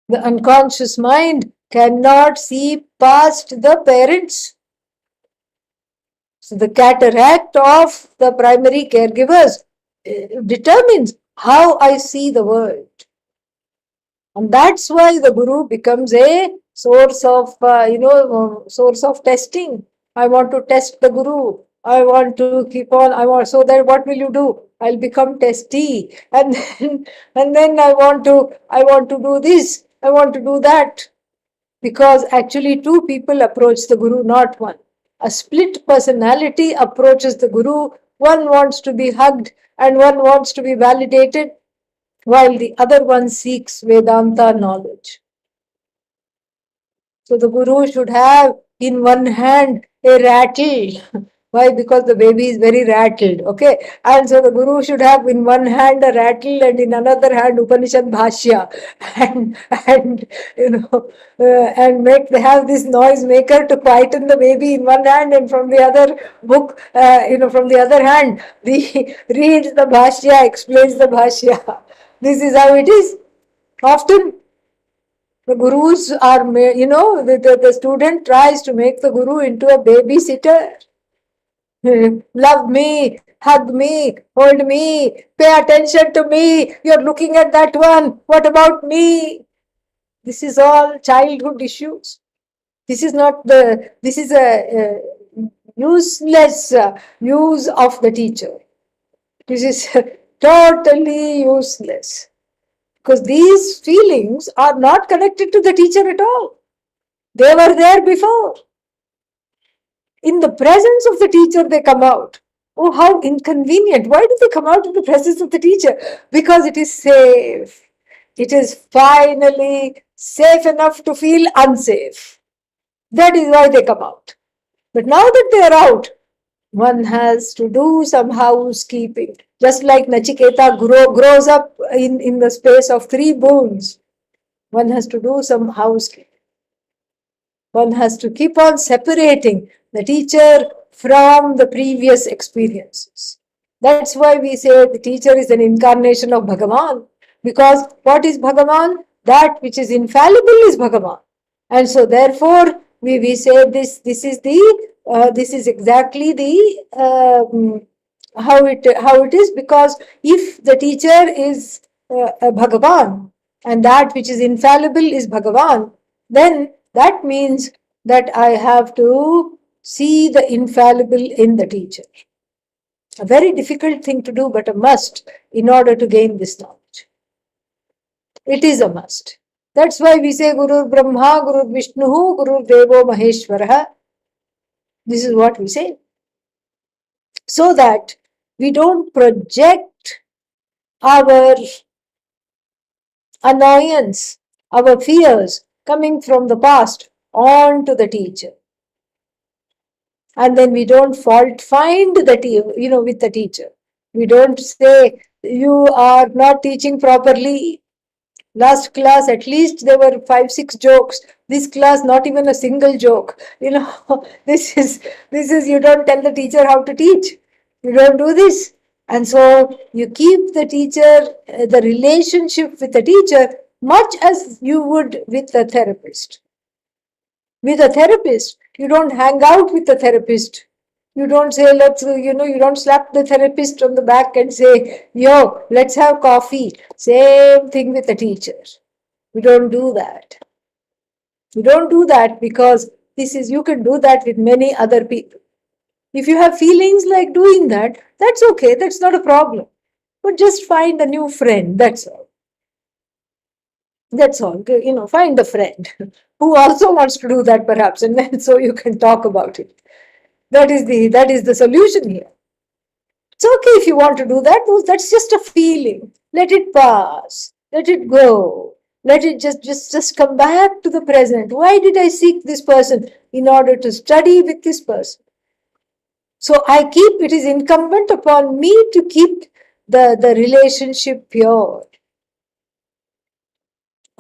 The unconscious mind cannot see past the parents. So the cataract of the primary caregivers determines how I see the world. And that's why the guru becomes a source of, source of testing. I want to test the guru. I want to keep on. So that what will you do? I'll become testy, and then I want to do this. I want to do that, because actually two people approach the guru, not one. A split personality approaches the guru. One wants to be hugged and one wants to be validated, while the other one seeks Vedanta knowledge. So the guru should have in one hand a rattle. Why? Because the baby is very rattled. Okay. And so the guru should have in one hand a rattle and in another hand Upanishad Bhashya. And and they have this noise maker to quieten the baby in one hand, and from the other book, from the other hand, reads the Bhashya, explains the Bhashya. This is how it is. Often the gurus are, the student tries to make the guru into a babysitter. Love me, hug me, hold me, pay attention to me. You're looking at that one. What about me? This is all childhood issues. This is a useless use of the teacher. This is totally useless. Because these feelings are not connected to the teacher at all. They were there before. In the presence of the teacher, they come out. Oh, how inconvenient. Why do they come out in the presence of the teacher? Because it is safe. It is finally safe enough to feel unsafe. That is why they come out. But now that they are out, one has to do some housekeeping. Just like Nachiketa grows up in the space of 3 boons, one has to do some housekeeping. One has to keep on separating the teacher from the previous experiences. That's why we say the teacher is an incarnation of Bhagavan. Because what is Bhagavan? That which is infallible is Bhagavan. And so therefore we say this is exactly the how it is, because if the teacher is Bhagavan and that which is infallible is Bhagavan, then that means that I have to see the infallible in the teacher. A very difficult thing to do, but a must in order to gain this knowledge. It is a must. That's why we say Guru Brahma, Guru Vishnu, Guru Devo Maheshwara. This is what we say. So that we don't project our annoyance our fears coming from the past onto the teacher. And then we don't fault find the with the teacher. We don't say you are not teaching properly. Last class, at least there were 5, 6 jokes. This class, not even a single joke. This is you don't tell the teacher how to teach. You don't do this. And so you keep the teacher, the relationship with the teacher, much as you would with a therapist. With a therapist, you don't hang out with the therapist. You don't say, you don't slap the therapist on the back and say, yo, let's have coffee. Same thing with the teacher. We don't do that. We don't do that because you can do that with many other people. If you have feelings like doing that, that's okay. That's not a problem. But just find a new friend. That's all. That's all. Find a friend who also wants to do that perhaps, and then so you can talk about it. That is the solution here. It's okay if you want to do that. That's just a feeling. Let it pass. Let it go. Let it just come back to the present. Why did I seek this person? In order to study with this person. So it is incumbent upon me to keep the relationship pure.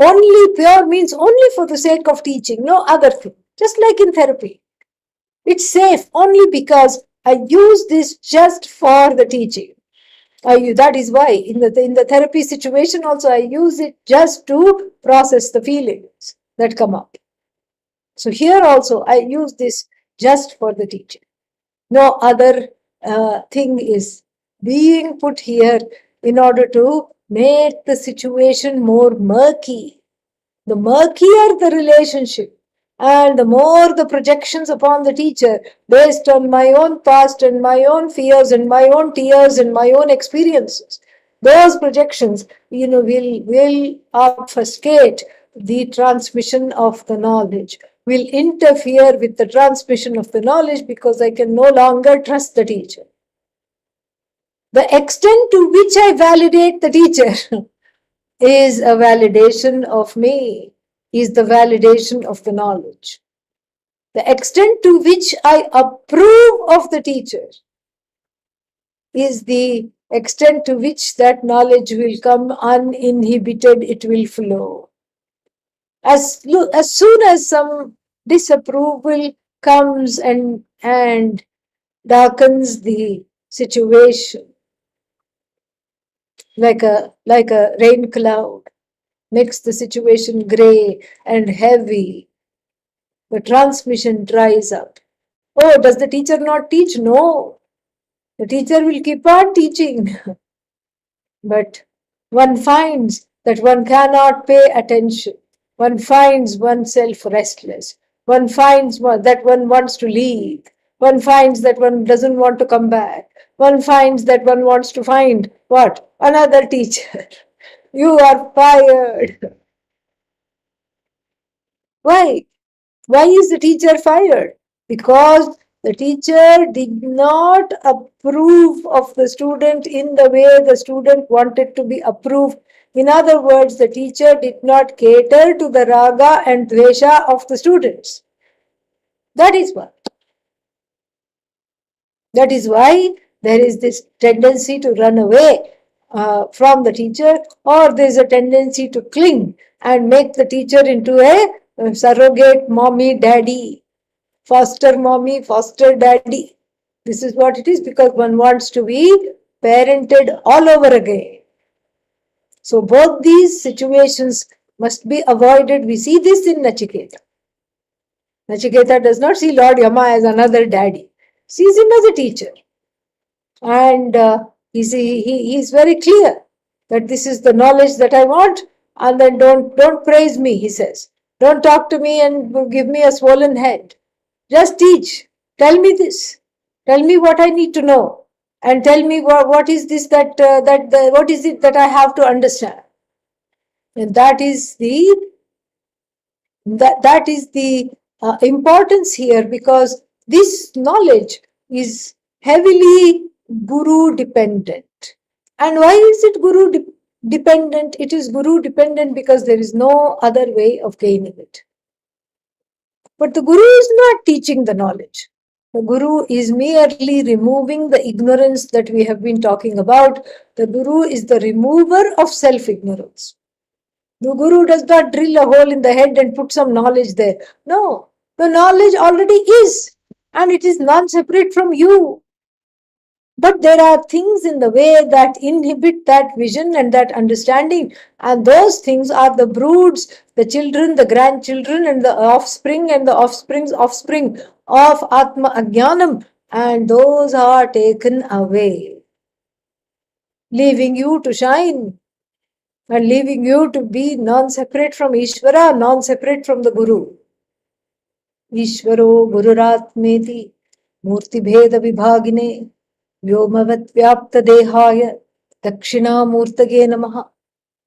Only pure means only for the sake of teaching, no other thing. Just like in therapy. It's safe only because I use this just for the teaching. That is why in the therapy situation also I use it just to process the feelings that come up. So here also I use this just for the teaching. No other thing is being put here in order to make the situation more murky. The murkier the relationship, and the more the projections upon the teacher based on my own past and my own fears and my own tears and my own experiences, those projections will obfuscate the transmission of the knowledge, will interfere with the transmission of the knowledge because I can no longer trust the teacher. The extent to which I validate the teacher is a validation of me, is the validation of the knowledge. The extent to which I approve of the teacher is the extent to which that knowledge will come uninhibited, it will flow. As soon as some disapproval comes and darkens the situation, like a rain cloud, makes the situation gray and heavy, the transmission dries up. Oh, does the teacher not teach? No. The teacher will keep on teaching. But one finds that one cannot pay attention. One finds oneself restless. One finds that one wants to leave. One finds that one doesn't want to come back. One finds that one wants to find what? Another teacher. You are fired. Why? Why is the teacher fired? Because the teacher did not approve of the student in the way the student wanted to be approved. In other words, the teacher did not cater to the raga and dvesha of the students. That is why. That is why there is this tendency to run away from the teacher, or there is a tendency to cling and make the teacher into a surrogate mommy, daddy, foster mommy, foster daddy. This is what it is, because one wants to be parented all over again. So both these situations must be avoided. We see this in Nachiketa. Nachiketa does not see Lord Yama as another daddy. Sees him as a teacher. And he is very clear that this is the knowledge that I want, and then don't praise me, he says. Don't talk to me and give me a swollen head. Just teach. Tell me this. Tell me what I need to know, and tell me what is this what is it that I have to understand. And that is the importance here, because this knowledge is heavily guru dependent. And why is it guru dependent? dependent. It is Guru dependent because there is no other way of gaining it. But the Guru is not teaching the knowledge. The Guru is merely removing the ignorance that we have been talking about. The Guru is the remover of self-ignorance. The Guru does not drill a hole in the head and put some knowledge there. No, the knowledge already is, and it is non-separate from you. But there are things in the way that inhibit that vision and that understanding, and those things are the broods, the children, the grandchildren, and the offspring and the offspring's offspring of Atma Ajnanam, and those are taken away, leaving you to shine and leaving you to be non-separate from Ishvara, non-separate from the Guru. Ishvaro Gururatmeti Murti Bheda Vibhagine Vyomavat Vyapta Dehaya Dakshinamurtage Namaha.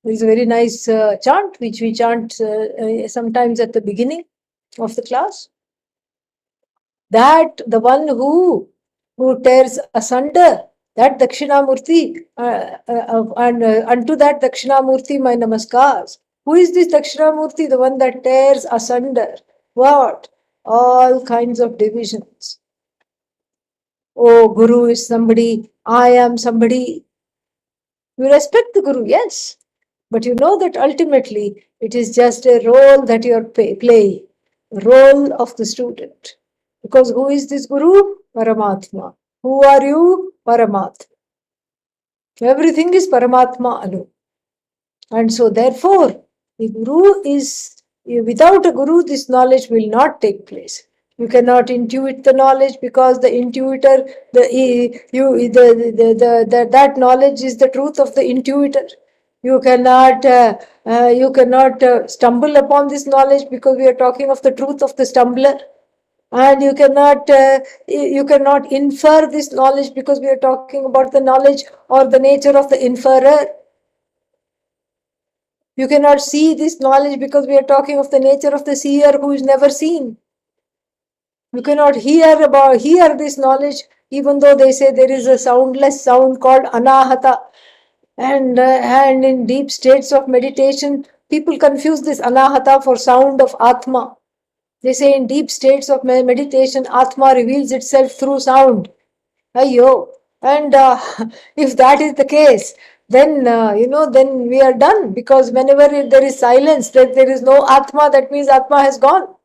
There is a very nice chant which we chant sometimes at the beginning of the class. That the one who tears asunder, that Dakshinamurti, and unto that Dakshinamurti my namaskars. Who is this Dakshinamurti? The one that tears asunder. What? All kinds of divisions. Oh, Guru is somebody, I am somebody. You respect the Guru, yes, but you know that ultimately it is just a role that you are playing, role of the student. Because who is this Guru? Paramatma. Who are you? Paramatma. Everything is Paramatma alone. And so therefore, the Guru is, without a Guru, this knowledge will not take place. You cannot intuit the knowledge because the intuiter, that knowledge is the truth of the intuiter. You cannot stumble upon this knowledge because we are talking of the truth of the stumbler, and you cannot infer this knowledge because we are talking about the knowledge or the nature of the inferer. You cannot see this knowledge because we are talking of the nature of the seer who is never seen. You cannot hear this knowledge, even though they say there is a soundless sound called anahata. And in deep states of meditation, people confuse this anahata for sound of Atma. They say in deep states of meditation, Atma reveals itself through sound. Ayyo. And if that is the case, then then we are done, because whenever there is silence, that there is no Atma, that means Atma has gone.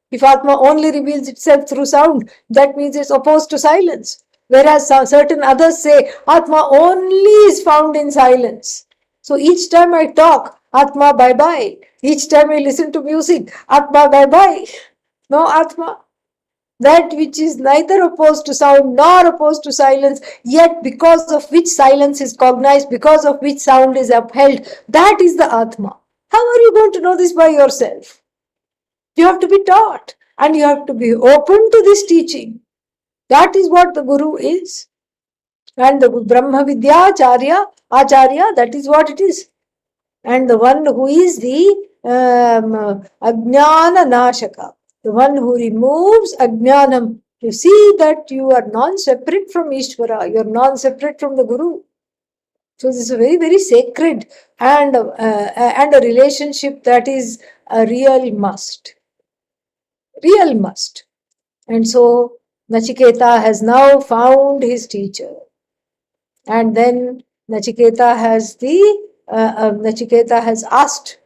If Atma only reveals itself through sound, that means it's opposed to silence. Whereas certain others say Atma only is found in silence. So each time I talk, Atma bye bye. Each time I listen to music, Atma bye bye. No Atma. That which is neither opposed to sound nor opposed to silence, yet because of which silence is cognized, because of which sound is upheld, that is the Atma. How are you going to know this by yourself? You have to be taught, and you have to be open to this teaching. That is what the Guru is. And the Brahma Vidya Acharya, that is what it is. And the one who is the Ajnana Nashaka, the one who removes Ajnanam. You see that you are non-separate from Ishvara, you are non-separate from the Guru. So this is a very, very sacred and a relationship that is a real must. Real must. And so Nachiketa has now found his teacher. And then Nachiketa has asked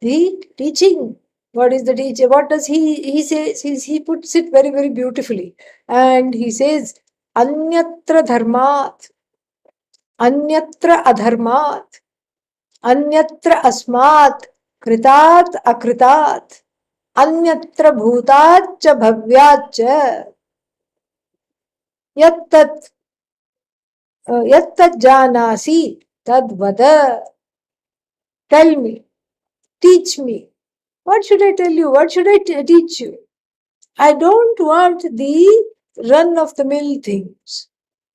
the teaching. What is the teacher? What does he says? He puts it very, very beautifully. And he says, Anyatra dharmat, Anyatra adharmat, Anyatra asmat, Kritat akritat, Anyatra bhutat cha bhavyat cha, Yattat janasi tad vada. Tell me, teach me. What should I tell you? What should I teach you? I don't want the run of the mill things.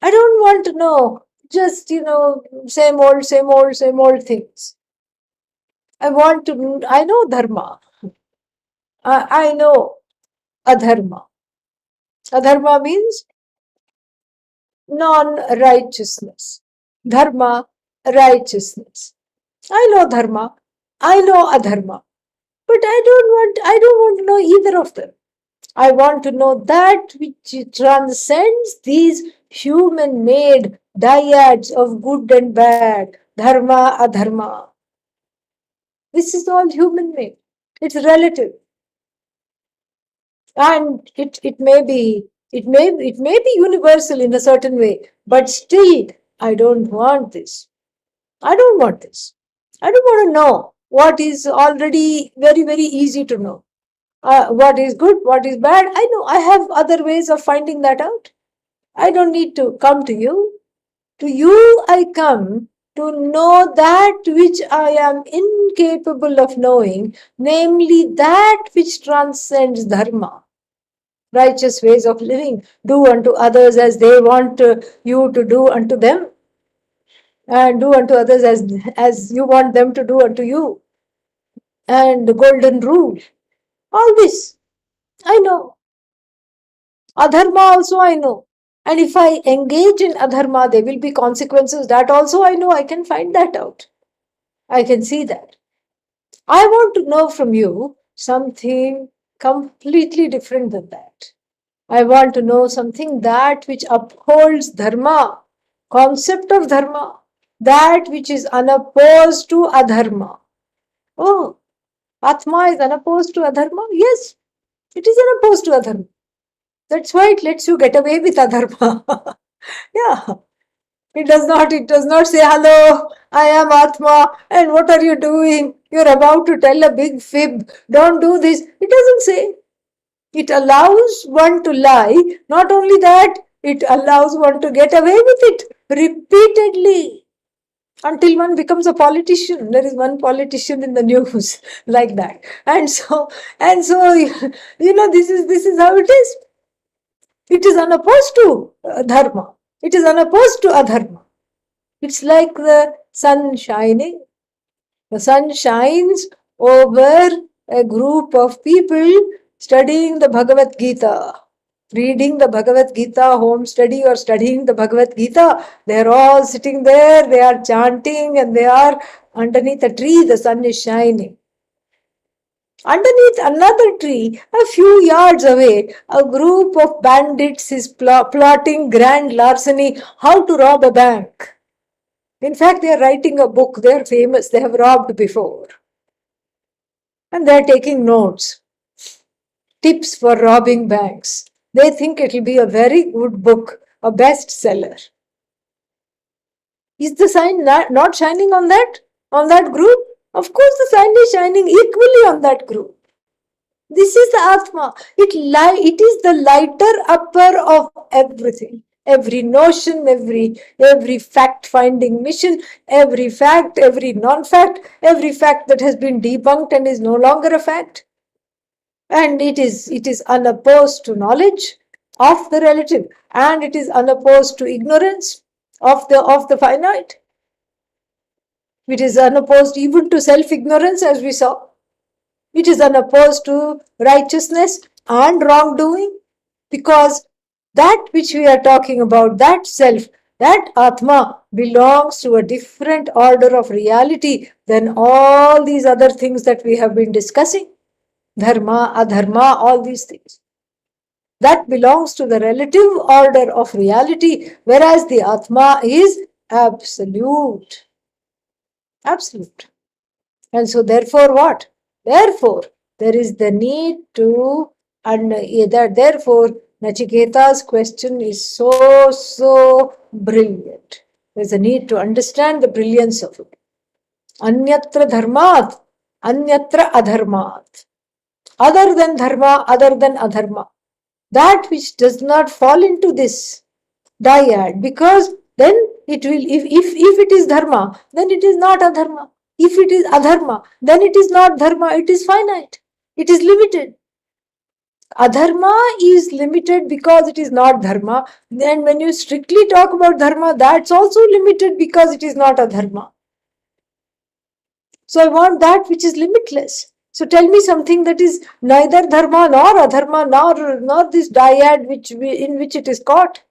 I don't want to know just, same old things. I know dharma. I know adharma. Adharma means non-righteousness. Dharma righteousness. I know dharma, I know adharma, but I don't want to know either of them. I want to know that which transcends these human made dyads of good and bad, dharma, adharma. This is all human made. It's relative. And it may be universal in a certain way, but still I don't want this. I don't want this. I don't want to know what is already very, very easy to know. What is good, what is bad. I know I have other ways of finding that out. I don't need to come to you. To you I come to know that which I am incapable of knowing, namely that which transcends dharma, righteous ways of living. Do unto others as they want you to do unto them, and do unto others as you want them to do unto you. And the golden rule. All this I know. Adharma also I know. And if I engage in adharma, there will be consequences. That also I know. I can find that out. I can see that. I want to know from you something completely different than that. I want to know something that which upholds dharma, concept of dharma, that which is unopposed to adharma. Oh, Atma is unopposed to adharma? Yes, it is unopposed to adharma. That's why it lets you get away with adharma. Yeah. It does not say, hello, I am Atma, and what are you doing? You're about to tell a big fib. Don't do this. It doesn't say. It allows one to lie. Not only that, it allows one to get away with it repeatedly until one becomes a politician. There is one politician in the news like that. And so, this is how it is. It is unopposed to dharma. It is unopposed to adharma. It's like the sun shining. The sun shines over a group of people studying the Bhagavad Gita, reading the Bhagavad Gita, home study or studying the Bhagavad Gita. They are all sitting there, they are chanting, and they are underneath a tree, the sun is shining. Underneath another tree, a few yards away, a group of bandits is plotting grand larceny, how to rob a bank. In fact, they are writing a book. They are famous. They have robbed before. And they are taking notes. Tips for robbing banks. They think it will be a very good book, a bestseller. Is the sign not shining on that group? Of course, the sign is shining equally on that group. This is the Atma. It is the lighter upper of everything. Every notion, every fact-finding mission, every fact, every non-fact, every fact that has been debunked and is no longer a fact. And it is unopposed to knowledge of the relative, and it is unopposed to ignorance of the finite. It is unopposed even to self-ignorance, as we saw. It is unopposed to righteousness and wrongdoing, because that which we are talking about, that self, that Atma, belongs to a different order of reality than all these other things that we have been discussing. Dharma, adharma, all these things. That belongs to the relative order of reality, whereas the Atma is absolute. Absolute. And so therefore what? Therefore, there is the need to, and therefore, Nachiketa's question is so brilliant. There's a need to understand the brilliance of it. Anyatra dharmat, anyatra adharmat. Other than dharma, other than adharma. That which does not fall into this dyad, because then it will, if it is dharma, then it is not adharma. If it is adharma, then it is not dharma, it is finite. It is limited. Adharma is limited because it is not dharma. Then when you strictly talk about dharma, that's also limited because it is not adharma. So I want that which is limitless. So tell me something that is neither dharma nor adharma nor this dyad in which it is caught.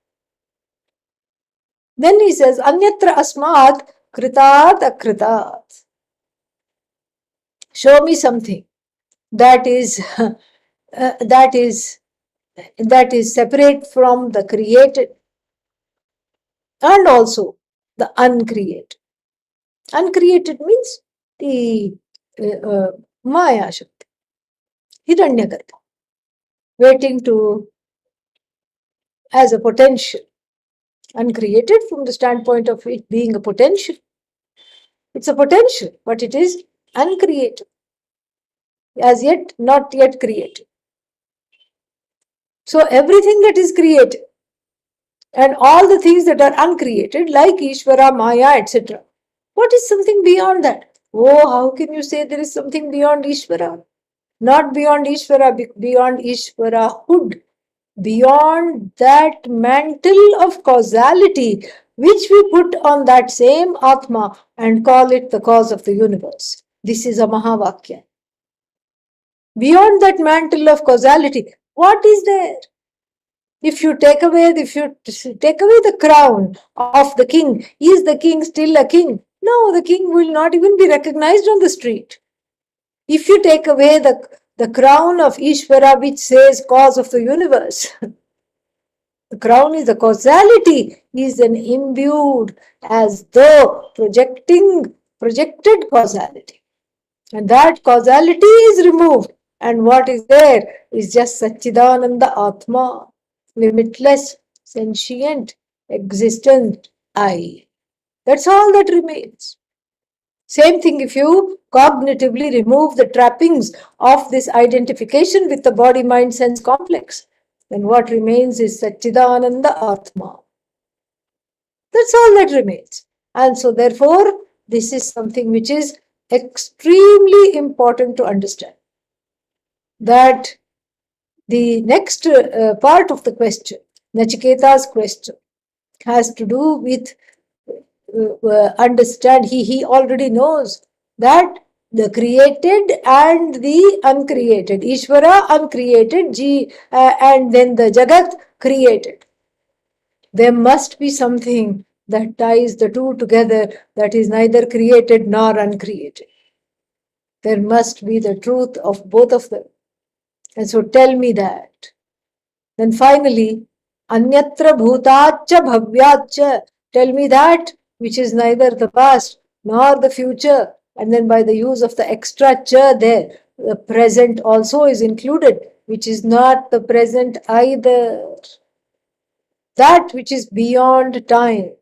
Then he says, Anyatra asmat Kritat akritat. Show me something that is that is that is separate from the created and also the uncreated. Uncreated means the Maya Shakti, Hiranyagarbha, waiting to as a potential. Uncreated from the standpoint of it being a potential. It's a potential, but it is uncreated, as yet not yet created. So everything that is created and all the things that are uncreated, like Ishvara, Maya, etc. What is something beyond that? Oh, how can you say there is something beyond Ishvara? Not beyond Ishvara, beyond Ishvarahood, beyond that mantle of causality which we put on that same Atma and call it the cause of the universe. This is a Mahavakya. Beyond that mantle of causality, what is there? If you take away the crown of the king, is the king still a king? No, the king will not even be recognized on the street. If you take away the crown of Ishvara, which says cause of the universe, the crown is the causality, is an imbued as though projected causality. And that causality is removed. And what is there is just Satchidananda Atma, limitless, sentient, existent I. That's all that remains. Same thing if you cognitively remove the trappings of this identification with the body mind sense complex, then what remains is Satchidananda Atma. That's all that remains. And so, therefore, this is something which is extremely important to understand. That the next part of the question, Nachiketa's question, has to do with understand. He already knows that the created and the uncreated, Ishvara uncreated, and then the Jagat created. There must be something that ties the two together that is neither created nor uncreated. There must be the truth of both of them. And so tell me that. Then finally, Anyatra bhutacha bhavyacha. Tell me that which is neither the past nor the future. And then by the use of the extra cha there, the present also is included, which is not the present either. That which is beyond time,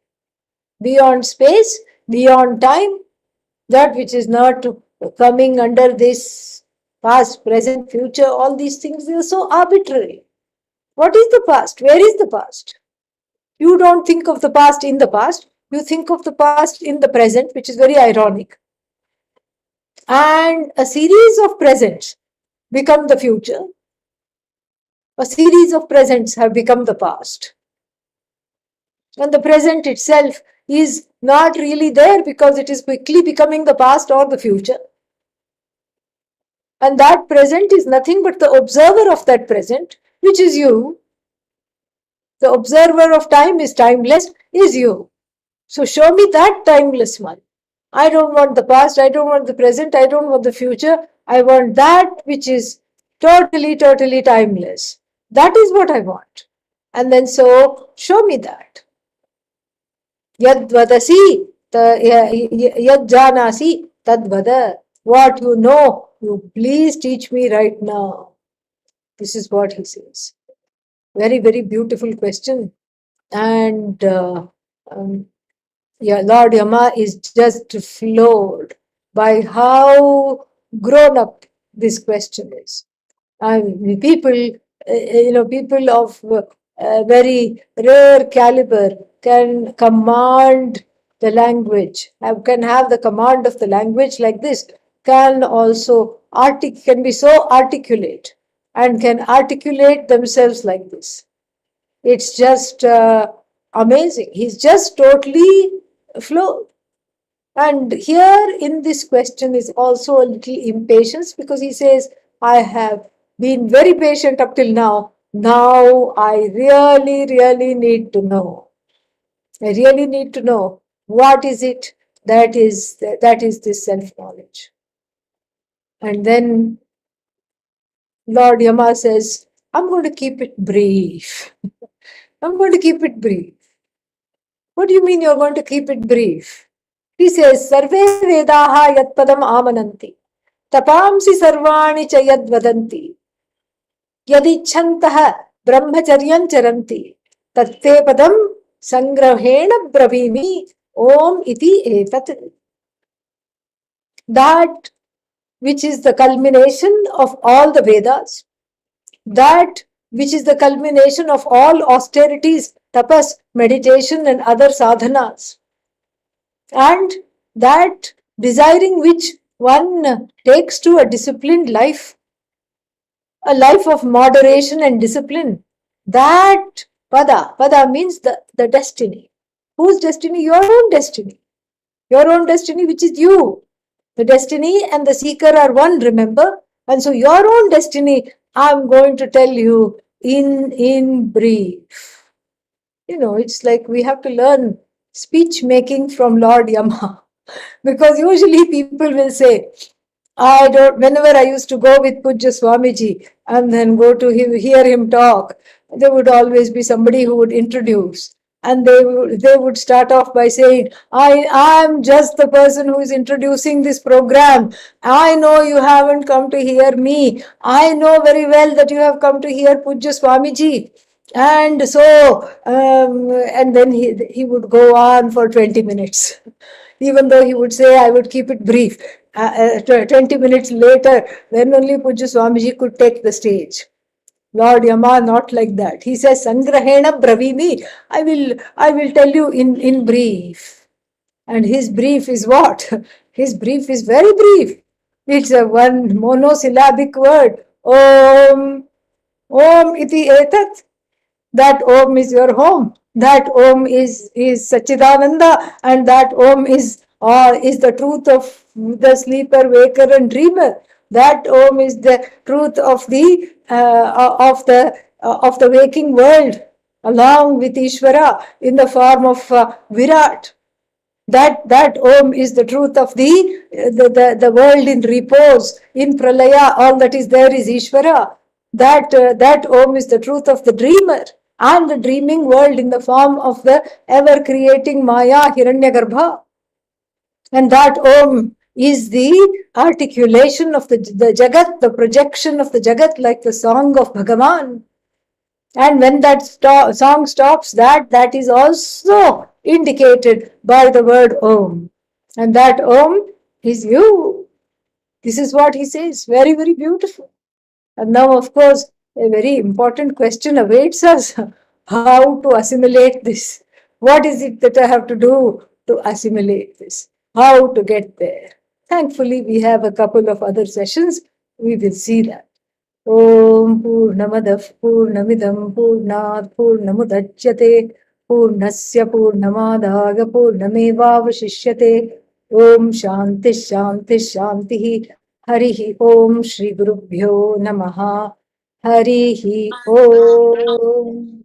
beyond space, beyond time, that which is not coming under this past, present, future, all these things, they are so arbitrary. What is the past? Where is the past? You don't think of the past in the past. You think of the past in the present, which is very ironic. And a series of presents become the future. A series of presents have become the past. And the present itself is not really there because it is quickly becoming the past or the future. And that present is nothing but the observer of that present, which is you. The observer of time is timeless, is you. So show me that timeless one. I don't want the past, I don't want the present, I don't want the future. I want that which is totally timeless. That is what I want. And then so show me that. Yad vadasi, yad janasi, tad vada. What you know, you please teach me right now. This is what he says. Very, very beautiful question. And Lord Yama is just floored by how grown up this question is. People, people of very rare caliber can command the language, can have the command of the language like this, can also can be so articulate and can articulate themselves like this. It's just amazing. He's just totally floored. And here in this question is also a little impatience because he says, I have been very patient up till now. Now I really need to know. I really need to know what is it That is this self-knowledge. And then Lord Yama says, I'm going to keep it brief. I'm going to keep it brief. What do you mean you're going to keep it brief? He says, Sarve Vedaha Yat Padam Amananti. Tapamsi Sarvani cha Yad Vadanti. Yadichantaha Brahmacharyam Charanti. Tatte Padam Sangrahena Bravimi Om Iti Etat. That which is the culmination of all the Vedas, that which is the culmination of all austerities, tapas, meditation, and other sadhanas, and that desiring which one takes to a disciplined life, a life of moderation and discipline. That pada means the destiny. Whose destiny? Your own destiny. Your own destiny, which is you. The destiny and the seeker are one, remember? And so your own destiny, I'm going to tell you in brief. You know, it's like we have to learn speech making from Lord Yama. Because usually people will say, whenever I used to go with Pujya Swamiji and then go to hear him talk, there would always be somebody who would introduce. And they would start off by saying, I am just the person who is introducing this program. I know you haven't come to hear me. I know very well that you have come to hear Pujya Swamiji. And so, and then he would go on for 20 minutes. Even though he would say, I would keep it brief. 20 minutes later, then only Pujya Swamiji could take the stage. Lord Yama, not like that. He says, Sangrahena Bravimi. I will tell you in brief. And his brief is what? His brief is very brief. It's a one monosyllabic word. Om. Om iti etat. That Om is your home. That Om is Sachidananda, and that Om is the truth of the sleeper, waker, and dreamer. That Om is the truth of the waking world, along with Ishvara in the form of Virat. That Om is the truth of the world in repose, in Pralaya. All that is there is Ishvara. That Om is the truth of the dreamer and the dreaming world in the form of the ever creating Maya, Hiranyagarbha. And that Om is the articulation of the Jagat, the projection of the Jagat, like the song of Bhagavan. And when that song stops, that is also indicated by the word Om. And that Om is you. This is what he says. Very, very beautiful. And now, of course, a very important question awaits us. How to assimilate this? What is it that I have to do to assimilate this? How to get there? Thankfully, we have a couple of other sessions. We will see that. Om Purnamadah Purnamidam Purnat Purnamudachyate Purnasya Purnamadaga Purnamevavashishyate Om Shanti Shanti Shanti Harihi Om Shri Gurubhyo Namaha Harihi Om